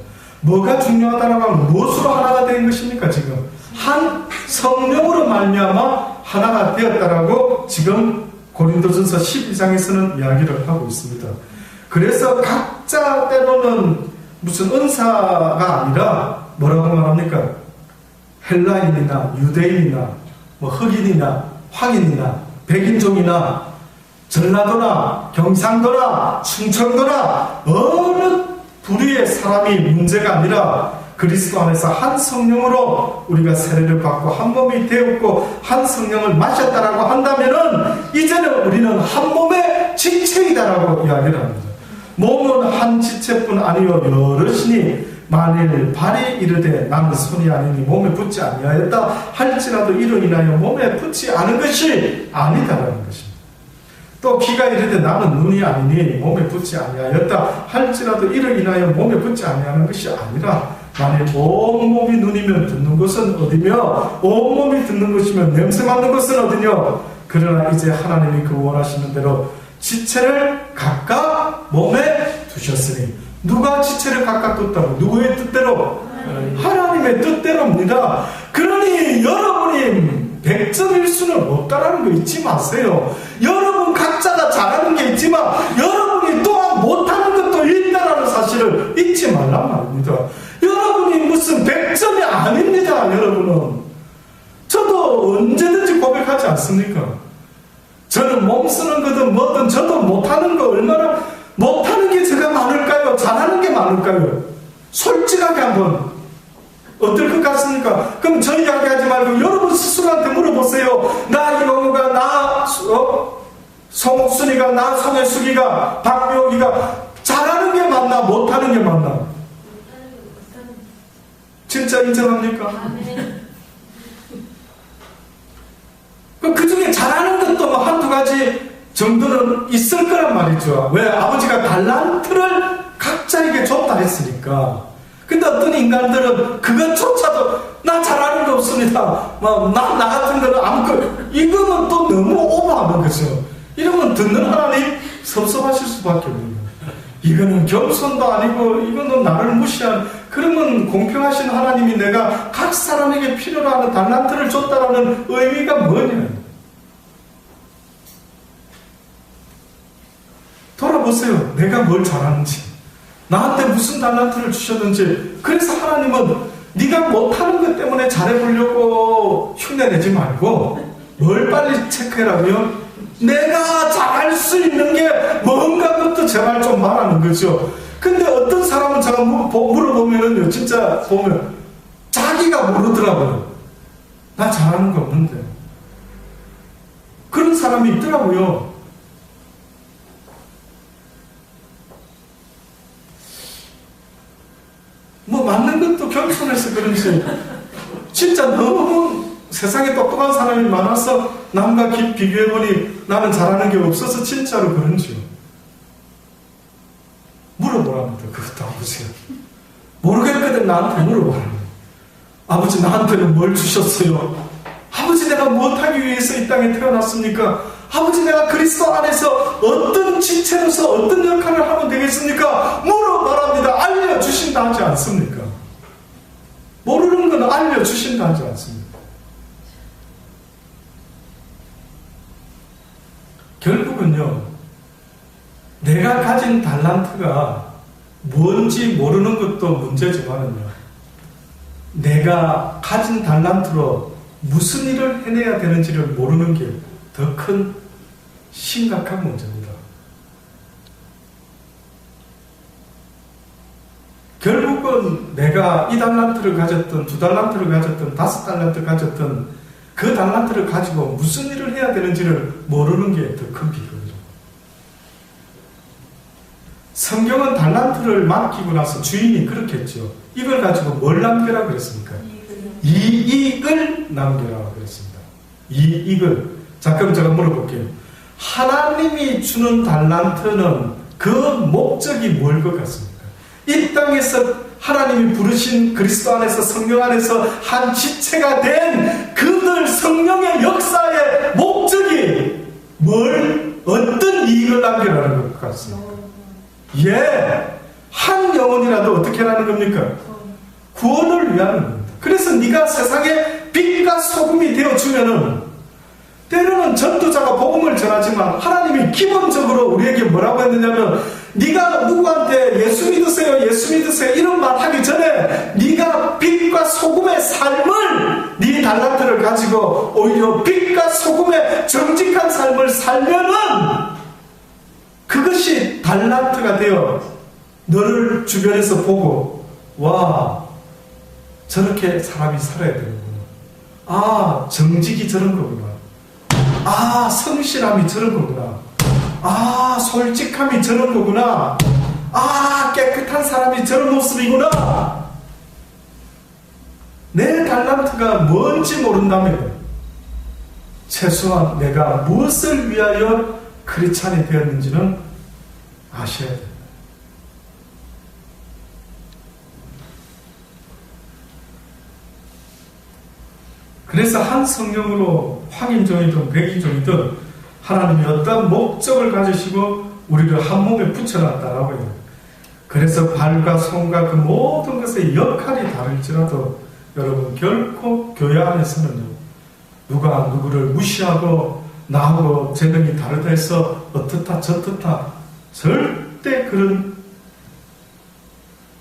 뭐가 중요하다라고 하면 무엇으로 하나가 된 것입니까? 지금 한 성령으로 말미암아 하나가 되었다라고 지금 고린도전서 12장에서는 이야기를 하고 있습니다. 그래서 각자 때로는 무슨 은사가 아니라 뭐라고 말합니까? 헬라인이나 유대인이나 뭐 흑인이나 황인이나 백인종이나 전라도나 경상도나 충청도나 어느 부류의 사람이 문제가 아니라 그리스도 안에서 한 성령으로 우리가 세례를 받고 한 몸이 되었고 한 성령을 마셨다라고 한다면은 이제는 우리는 한 몸의 지체이다라고 이야기를 합니다. 몸은 한 지체뿐 아니요 여럿이니 만일 발이 이르되 나는 손이 아니니 몸에 붙지 아니하였다 할지라도 이로 인하여 몸에 붙지 않은 것이 아니다라는 것입니다. 또 귀가 이르되 나는 눈이 아니니 몸에 붙지 아니하였다 할지라도 이로 인하여 몸에 붙지 아니하는 것이 아니라 만일 온몸이 눈이면 듣는 것은 어디며 온몸이 듣는 것이면 냄새 맡는 것은 어디뇨. 그러나 이제 하나님이 그 원하시는 대로 지체를 각각 몸에 두셨으니 누가 지체를 각각 뒀다고? 누구의 뜻대로? 하나님의 뜻대로입니다. 그러니 여러분이 100점일 수는 없다라는 거 잊지 마세요. 여러분 각자가 잘하는 게 있지만 여러분이 또한 못하는 것도 있다라는 사실을 잊지 말란 말입니다. 여러분이 무슨 100점이 아닙니다. 여러분은 저도 언제든지 고백하지 않습니까? 저는 몸 쓰는 거든 뭐든 저도 못하는 거 얼마나 못하는 게 제가 많을까요? 잘하는 게 많을까요? 솔직하게 한번 어떨 것 같습니까? 그럼 저 이야기하지 말고 여러분 스스로한테 물어보세요. 나 이영우가 나 송옥순이가 나 송혜숙이가 박묘기가 잘하는 게 맞나 못하는 게 맞나? 진짜 인정합니까? 그 중에 잘하는 것도 뭐 한두 가지 정도는 있을 거란 말이죠. 왜? 아버지가 달란트를 각자에게 줬다 했으니까. 근데 어떤 인간들은 그것조차도 나 잘하는 거 없습니다. 나 같은 거는 아무것도 이거는 또 너무 오버하는 거죠. 이러면 듣는 하나님 섭섭하실 수밖에 없는 거예요. 이거는 겸손도 아니고 이거는 나를 무시한. 그러면 공평하신 하나님이 내가 각 사람에게 필요로 하는 달란트를 줬다라는 의미가 뭐냐. 돌아보세요. 내가 뭘 잘하는지, 나한테 무슨 달란트를 주셨는지. 그래서 하나님은 네가 못하는 것 때문에 잘해보려고 흉내내지 말고 뭘 빨리 체크해라고요? 내가 잘할 수 있는 게 뭔가 것도 제발 좀 말하는 거죠. 근데 어떤 사람은 제가 물어보면요, 진짜 보면 자기가 모르더라고요. 나 잘하는 거 없는데. 그런 사람이 있더라고요. 뭐 맞는 것도 겸손해서 그런지 진짜 너무 세상에 똑똑한 사람이 많아서 남과 비교해보니 나는 잘하는 게 없어서 진짜로 그런지요. 물어보랍니다. 그것도 아버지가. 모르겠거든 나한테 물어보랍니다. 아버지 나한테는 뭘 주셨어요? 아버지 아버지 내가 무엇하기 위해서 이 땅에 태어났습니까? 아버지 내가 그리스도 안에서 어떤 지체로서 어떤 역할을 하면 되겠습니까? 물어봐랍니다. 알려주신다 하지 않습니까? 모르는 건 알려주신다 하지 않습니까? 결국은요, 내가 가진 달란트가 뭔지 모르는 것도 문제지만은요, 내가 가진 달란트로 무슨 일을 해내야 되는지를 모르는 게 더 큰 심각한 문제입니다. 결국은 내가 이 달란트를 가졌던, 두 달란트를 가졌던, 5달란트 가졌던 그 달란트를 가지고 무슨 일을 해야 되는지를 모르는 게 더 큰 비극이죠. 성경은 달란트를 맡기고 나서 주인이 그렇게 했죠. 이걸 가지고 뭘 남겨라 그랬습니까? 이익을 남겨라 그랬습니다. 이익을. 자, 그럼 제가 물어볼게요. 하나님이 주는 달란트는 그 목적이 뭘 것 같습니까? 이 땅에서 하나님이 부르신 그리스도 안에서 성령 안에서 한 지체가 된 그들 성령의 역사의 목적이 어떤 이익을 남겨라는 것 같습니까? 한 영혼이라도 어떻게 하라는 겁니까? 구원을 위하는 겁니다. 그래서 네가 세상에 빛과 소금이 되어주면은, 때로는 전도자가 복음을 전하지만 하나님이 기본적으로 우리에게 뭐라고 했느냐면, 네가 누구한테 예수 믿으세요, 예수 믿으세요 이런 말 하기 전에 네가 빛과 소금의 삶을, 네 달란트를 가지고 오히려 빛과 소금의 정직한 삶을 살면은 그것이 달란트가 되어 너를 주변에서 보고, 와, 저렇게 사람이 살아야 되는구나. 아, 정직이 저런 거구나. 아, 성실함이 저런 거구나. 아, 솔직함이 저런 거구나. 아, 깨끗한 사람이 저런 모습이구나. 내 달란트가 뭔지 모른다면 최소한 내가 무엇을 위하여 크리스찬이 되었는지는 아셔야 됩니다. 그래서 한 성령으로 황인종이든 백인종이든 하나님이 어떤 목적을 가지시고 우리를 한 몸에 붙여놨다라고 해요. 그래서 발과 손과 그 모든 것의 역할이 다를지라도 여러분, 결코 교회 안에서는요, 누가 누구를 무시하고 나하고 재능이 다르다 해서 어떻다 저떻다 절대 그런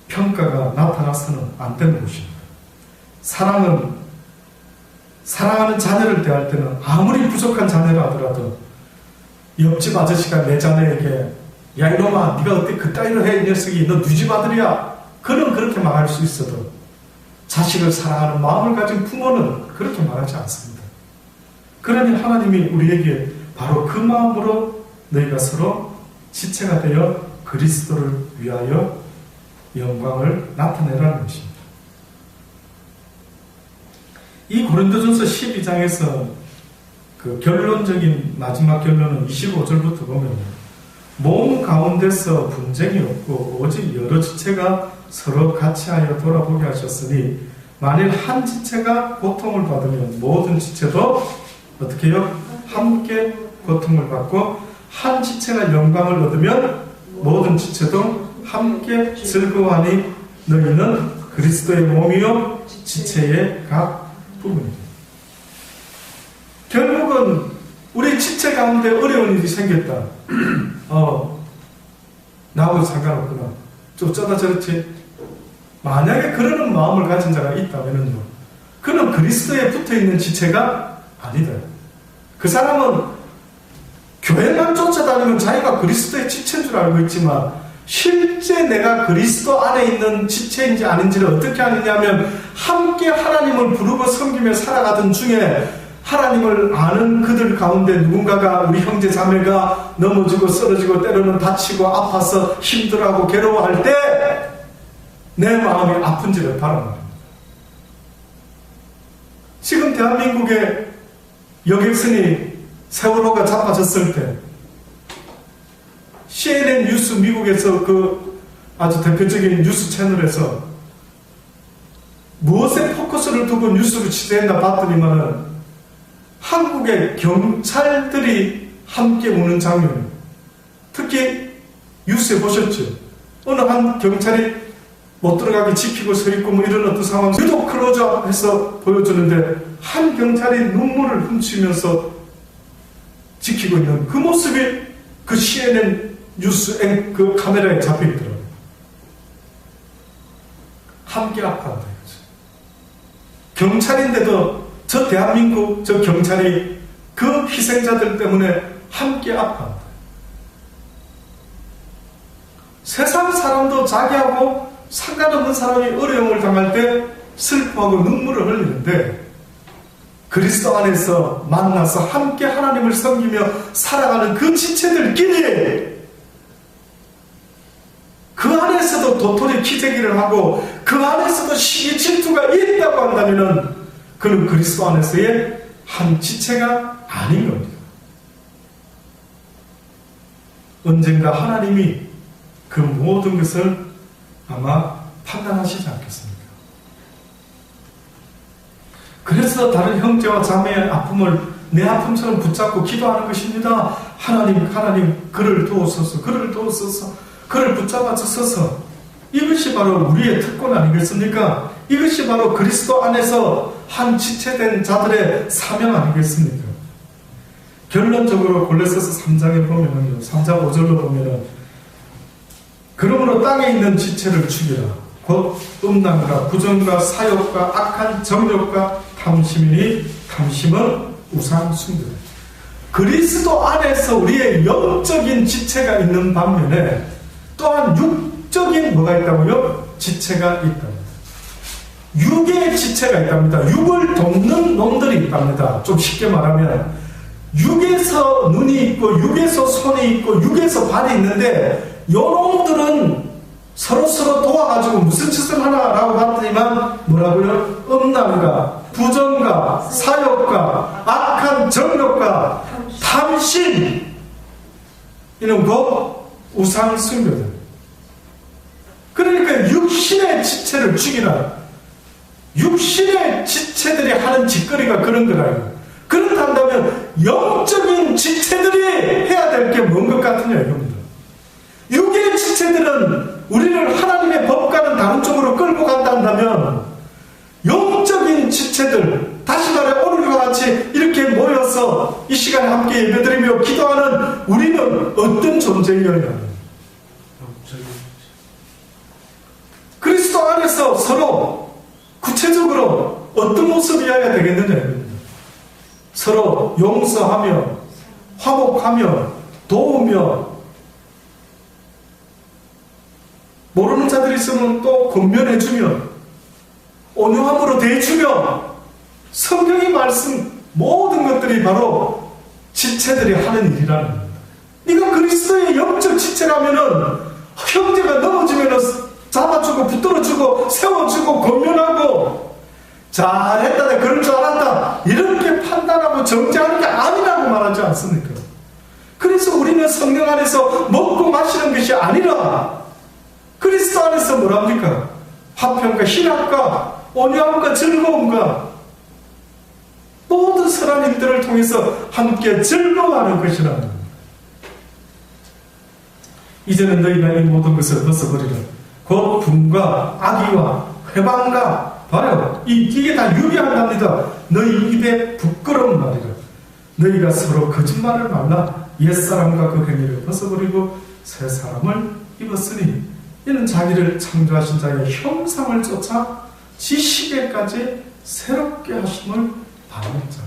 평가가 나타나서는 안 되는 것입니다. 사랑하는 자녀를 대할 때는 아무리 부족한 자녀라 하더라도 옆집 아저씨가 내 자녀에게, 야 이놈아 네가 어떻게 그따위로 해, 이 녀석이 너 네 집 아들이야, 그는 그렇게 말할 수 있어도 자식을 사랑하는 마음을 가진 부모는 그렇게 말하지 않습니다. 그러니 하나님이 우리에게 바로 그 마음으로 너희가 서로 지체가 되어 그리스도를 위하여 영광을 나타내라는 것입니다. 이 고린도전서 12장에서 그 결론적인 마지막 결론은 25절부터 보면, 몸 가운데서 분쟁이 없고 오직 여러 지체가 서로 같이하여 돌아보게 하셨으니 만일 한 지체가 고통을 받으면 모든 지체도 어떻게 해요? 함께 고통을 받고, 한 지체가 영광을 얻으면 모든 지체도 함께 즐거워하니 너희는 그리스도의 몸이요 지체의 각 부분입니다. 결국은 우리 지체 가운데 어려운 일이 생겼다. 나하고 상관없구나. 좀 어쩌다 저렇지. 만약에 그러는 마음을 가진 자가 있다면요, 그는 그리스도에 붙어있는 지체가 아니다. 그 사람은 교회만 쫓아다니면 자기가 그리스도의 지체인 줄 알고 있지만, 실제 내가 그리스도 안에 있는 지체인지 아닌지를 어떻게 아느냐면, 함께 하나님을 부르고 섬기며 살아가던 중에 하나님을 아는 그들 가운데 누군가가, 우리 형제 자매가 넘어지고 쓰러지고 때로는 다치고 아파서 힘들어하고 괴로워할 때 내 마음이 아픈지를 바라봅니다. 지금 대한민국의 여객선이 세월호가 자빠졌을 때 CNN 뉴스, 미국에서 그 아주 대표적인 뉴스 채널에서 무엇에 포커스를 두고 뉴스를 취재했나 봤더니만은 한국의 경찰들이 함께 우는 장면, 특히 뉴스에 보셨죠? 어느 한 경찰이 못 들어가게 지키고 서 있고 뭐 이런 어떤 상황, 유독 클로즈업해서 보여주는데 한 경찰이 눈물을 훔치면서 지키고 있는 그 모습이 그 CNN 뉴스 그 카메라에 잡혀 있더라고요. 함께 아파한다 이거죠. 경찰인데도 저 대한민국 저 경찰이 그 희생자들 때문에 함께 아파한다. 세상 사람도 자기하고 상관없는 사람이 어려움을 당할 때 슬퍼하고 눈물을 흘리는데 그리스도 안에서 만나서 함께 하나님을 섬기며 살아가는 그 지체들끼리 그 안에서도 도토리 키재기를 하고 그 안에서도 시기 질투가 있다고 한다면 그는 그리스도 안에서의 한 지체가 아닌 겁니다. 언젠가 하나님이 그 모든 것을 아마 판단하시지 않겠습니까? 그래서 다른 형제와 자매의 아픔을 내 아픔처럼 붙잡고 기도하는 것입니다. 하나님 그를 도우소서, 그를 도우소서, 그를 붙잡아 주소서. 이것이 바로 우리의 특권 아니겠습니까? 이것이 바로 그리스도 안에서 한 지체된 자들의 사명 아니겠습니까? 결론적으로 골로새서 3장에 보면은요, 3장 5절로 보면은 그러므로 땅에 있는 지체를 죽이라. 곧 음란과 부정과 사욕과 악한 정욕과 탐심이니 탐심은 우상 숭배. 그리스도 안에서 우리의 영적인 지체가 있는 반면에 또한 육적인 뭐가 있다고요? 지체가 있답니다. 육의 지체가 있답니다. 육을 돕는 놈들이 있답니다. 좀 쉽게 말하면 육에서 눈이 있고 육에서 손이 있고 육에서 발이 있는데 요놈들은 서로 도와가지고 무슨 짓을 하나라고 봤더니만 뭐라고요? 음란과 부정과 사욕과 악한 정욕과 탐심, 이는 곧 우상 숭배들. 그러니까 육신의 지체를 죽이라. 육신의 지체들이 하는 짓거리가 그런 거라요. 그렇다면 영적인 지체들이 해야 될 게 뭔 것 같으냐 이겁니다. 육의 지체들은 우리를 하나님의 법과는 다른 쪽으로 끌고 간다면 영적인 지체들, 다시 말해 오늘과 같이 이렇게 모여서 이 시간에 함께 예배드리며 기도하는 우리는 어떤 존재여야 그리스도 안에서 서로 구체적으로 어떤 모습이어야 되겠느냐. 서로 용서하며 화목하며 도우며 모르는 자들이 있으면 또 권면해주며 온유함으로 대해주며 성경이 말씀 모든 것들이 바로 지체들이 하는 일이라는 겁니다. 네가 그리스도의 영적 지체라면은 형제가 넘어지면은 잡아주고 붙들어주고 세워주고 권면하고 잘했다 내가 그럴 줄 알았다 이렇게 판단하고 정죄하는 게 아니라고 말하지 않습니까? 그래서 우리는 성령 안에서 먹고 마시는 것이 아니라 그리스도 안에서 뭐랍니까? 화평과 희락과 온유함과 즐거움과 모든 선한 일들을 통해서 함께 즐거워하는 것이라는 겁니다. 이제는 너희가 이 모든 것을 벗어버리라. 곧 분과 악의와 회방과 바로 이게 다 유리한답니다. 너희 입에 부끄러운 말이라. 너희가 서로 거짓말을 말라. 옛사람과 그 행위를 벗어버리고 새 사람을 입었으니 이는 자기를 창조하신 자의 형상을 쫓아 지식에까지 새롭게 하심을 바라는 자입니다.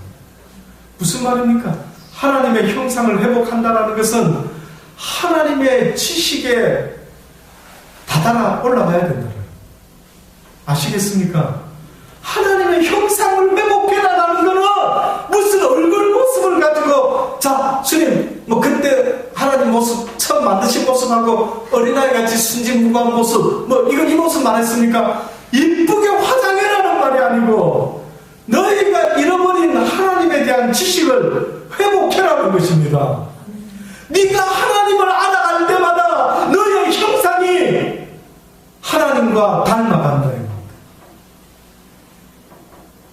무슨 말입니까? 하나님의 형상을 회복한다는 것은 하나님의 지식에 다다라 올라가야 된다. 아시겠습니까? 하나님의 형상을 회복해라라는 거는 무슨 얼굴 모습을 가지고 자 주님 뭐 그때 하나님 모습 처음 만드신 모습하고 어린아이같이 순진무구한 모습 뭐 이건 이 모습 말했습니까? 이쁘게 화장해라는 말이 아니고 너희가 잃어버린 하나님에 대한 지식을 회복해라는 것입니다. 네가 하나님을 알아갈 때마다 너의 형상이 하나님과 닮아간다.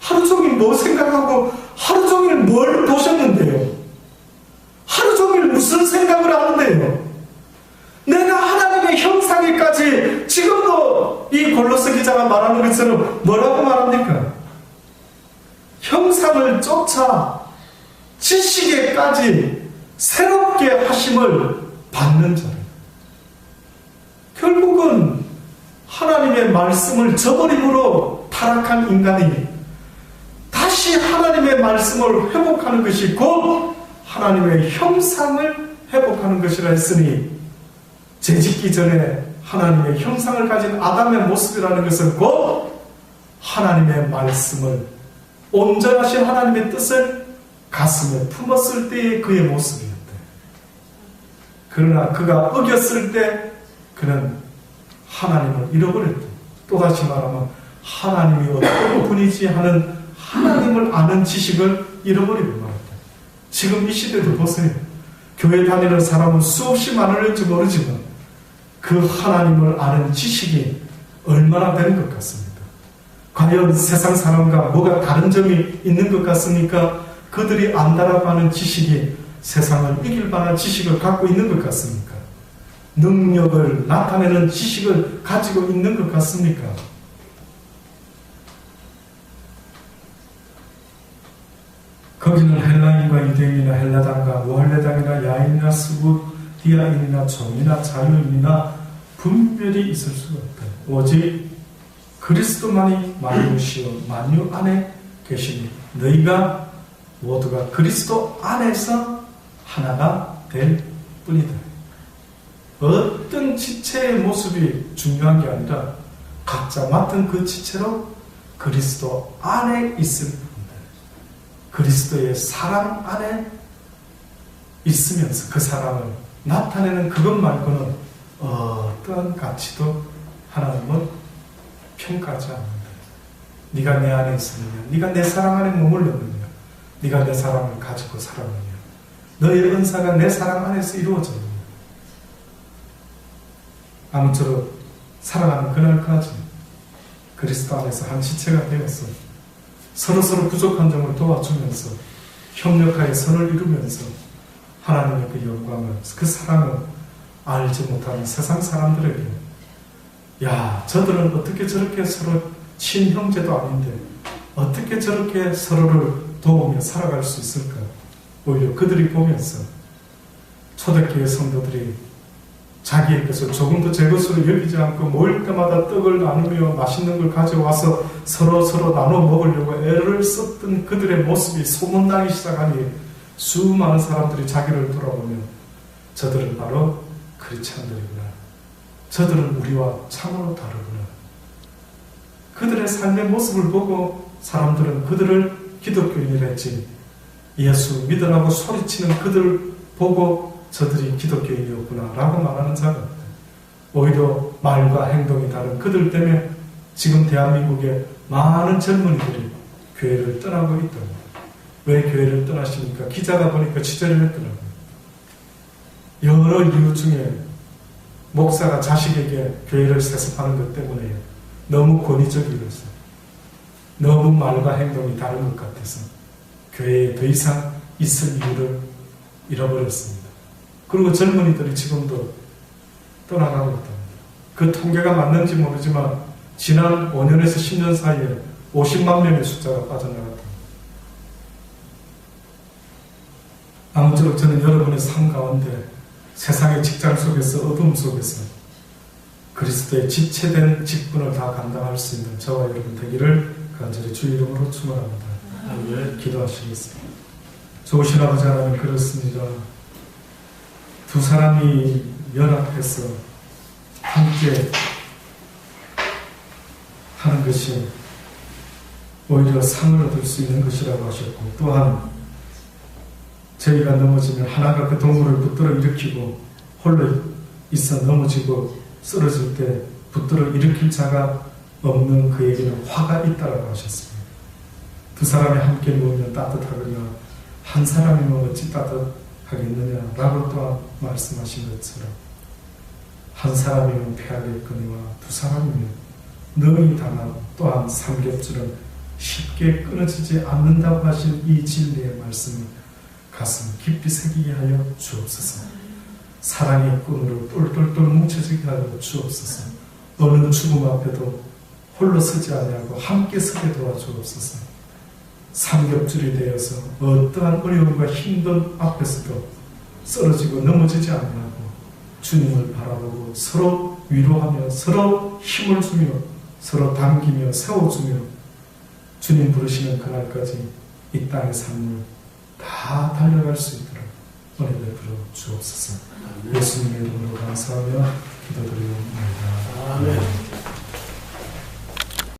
하루 종일 뭐 생각하고 하루 종일 뭘 때까지 지금도 이 골로새 기자가 말하는 것처럼 뭐라고 말합니까? 형상을 쫓아 지식에까지 새롭게 하심을 받는 자들. 결국은 하나님의 말씀을 저버림으로 타락한 인간이 다시 하나님의 말씀을 회복하는 것이 곧 하나님의 형상을 회복하는 것이라 했으니, 죄짓기 전에 하나님의 형상을 가진 아담의 모습이라는 것은 곧 하나님의 말씀을, 온전하신 하나님의 뜻을 가슴에 품었을 때의 그의 모습이었다. 그러나 그가 어겼을 때 그는 하나님을 잃어버렸다. 또다시 말하면 하나님이 어떤 분이지 하는 하나님을 아는 지식을 잃어버리고 말았다. 지금 이 시대도 보세요. 교회 다니는 사람은 수없이 많을지 모르지만 그 하나님을 아는 지식이 얼마나 되는 것 같습니까? 과연 세상 사람과 뭐가 다른 점이 있는 것 같습니까? 그들이 안다라고 하는 지식이 세상을 이길 만한 지식을 갖고 있는 것 같습니까? 능력을 나타내는 지식을 가지고 있는 것 같습니까? 거기는 헬라인과 유대인이나 헬라당과 무할레당이나 야인이나 스구, 디아인이나 종이나 자유인이나 분별이 있을 수가 없다. 오직 그리스도만이 만유시요 만유 안에 계시니 너희가 모두가 그리스도 안에서 하나가 될 뿐이다. 어떤 지체의 모습이 중요한 게 아니라 각자 맡은 그 지체로 그리스도 안에 있을 뿐이다. 그리스도의 사랑 안에 있으면서 그 사랑을 나타내는 그것 말고는 어떠한 가치도 하나님은 평가하지 않는다. 네가 내 안에 있느냐, 네가 내 사랑 안에 머물렀느냐, 네가 내 사랑을 가지고 살았느냐, 너의 은사가 내 사랑 안에서 이루어졌느냐. 아무쪼록 사랑하는 그날까지 그리스도 안에서 한 지체가 되어서 서로서로 부족한 점을 도와주면서 협력하여 선을 이루면서 하나님의 그 영광을, 그 사랑을 알지 못하는 세상 사람들에게, 야, 저들은 어떻게 저렇게 서로 친형제도 아닌데 어떻게 저렇게 서로를 도우며 살아갈 수 있을까? 오히려 그들이 보면서 초대교회 성도들이 자기의 것을 조금도 제 것으로 여기지 않고 모일 때마다 떡을 나누며 맛있는 걸 가져와서 서로 나눠 먹으려고 애를 썼던 그들의 모습이 소문나기 시작하니 수많은 사람들이 자기를 돌아보며 저들은 바로 크리스찬들이구나. 저들은 우리와 참으로 다르구나. 그들의 삶의 모습을 보고 사람들은 그들을 기독교인이라 했지, 예수 믿으라고 소리치는 그들을 보고 저들이 기독교인이었구나 라고 말하는 자가 없다. 오히려 말과 행동이 다른 그들 때문에 지금 대한민국의 많은 젊은이들이 교회를 떠나고 있답니다. 왜 교회를 떠나십니까? 기자가 보니까 취재를 했더라고요. 여러 이유 중에 목사가 자식에게 교회를 세습하는 것 때문에 너무 권위적이어서, 너무 말과 행동이 다른 것 같아서 교회에 더 이상 있을 이유를 잃어버렸습니다. 그리고 젊은이들이 지금도 떠나가고 있답니다. 그 통계가 맞는지 모르지만 지난 5년에서 10년 사이에 50만 명의 숫자가 빠져나갔답니다. 아무쪼록 저는 여러분의 삶 가운데 세상의 직장 속에서, 어둠 속에서 그리스도의 지체된 직분을 다 감당할 수 있는 저와 여러분 되기를 간절히 주 이름으로 축원합니다. 기도하시겠습니다. 좋으신 아버지 하나님, 그렇습니다. 두 사람이 연합해서 함께 하는 것이 오히려 상을 얻을 수 있는 것이라고 하셨고, 또한 저희가 넘어지면 하나가 그 동물을 붙들어 일으키고 홀로 있어 넘어지고 쓰러질 때 붙들어 일으킬 자가 없는 그에게는 화가 있다라고 하셨습니다. 두 사람이 함께 누우면 따뜻하거니와 한 사람이면 어찌 따뜻하겠느냐라고 또한 말씀하신 것처럼, 한 사람이면 패하겠거니와 두 사람이면 능히 당하고 또한 삼겹줄은 쉽게 끊어지지 않는다고 하신 이 진리의 말씀을 가슴 깊이 새기게 하여 주옵소서. 사랑의 끈으로 똘똘똘 뭉쳐지게 하여 주옵소서. 어느 죽음 앞에도 홀로 서지 아니하고 함께 서게 도와주옵소서. 삼겹줄이 되어서 어떠한 어려움과 힘든 앞에서도 쓰러지고 넘어지지 아니하고 주님을 바라보고 서로 위로하며 서로 힘을 주며 서로 당기며 세워주며 주님 부르시는 그날까지 이 땅의 삶을 다 달려갈 수 있도록 은혜 베풀어 주옵소서. 예수님의 이름으로 감사하며 기도드리옵나이다. 아멘.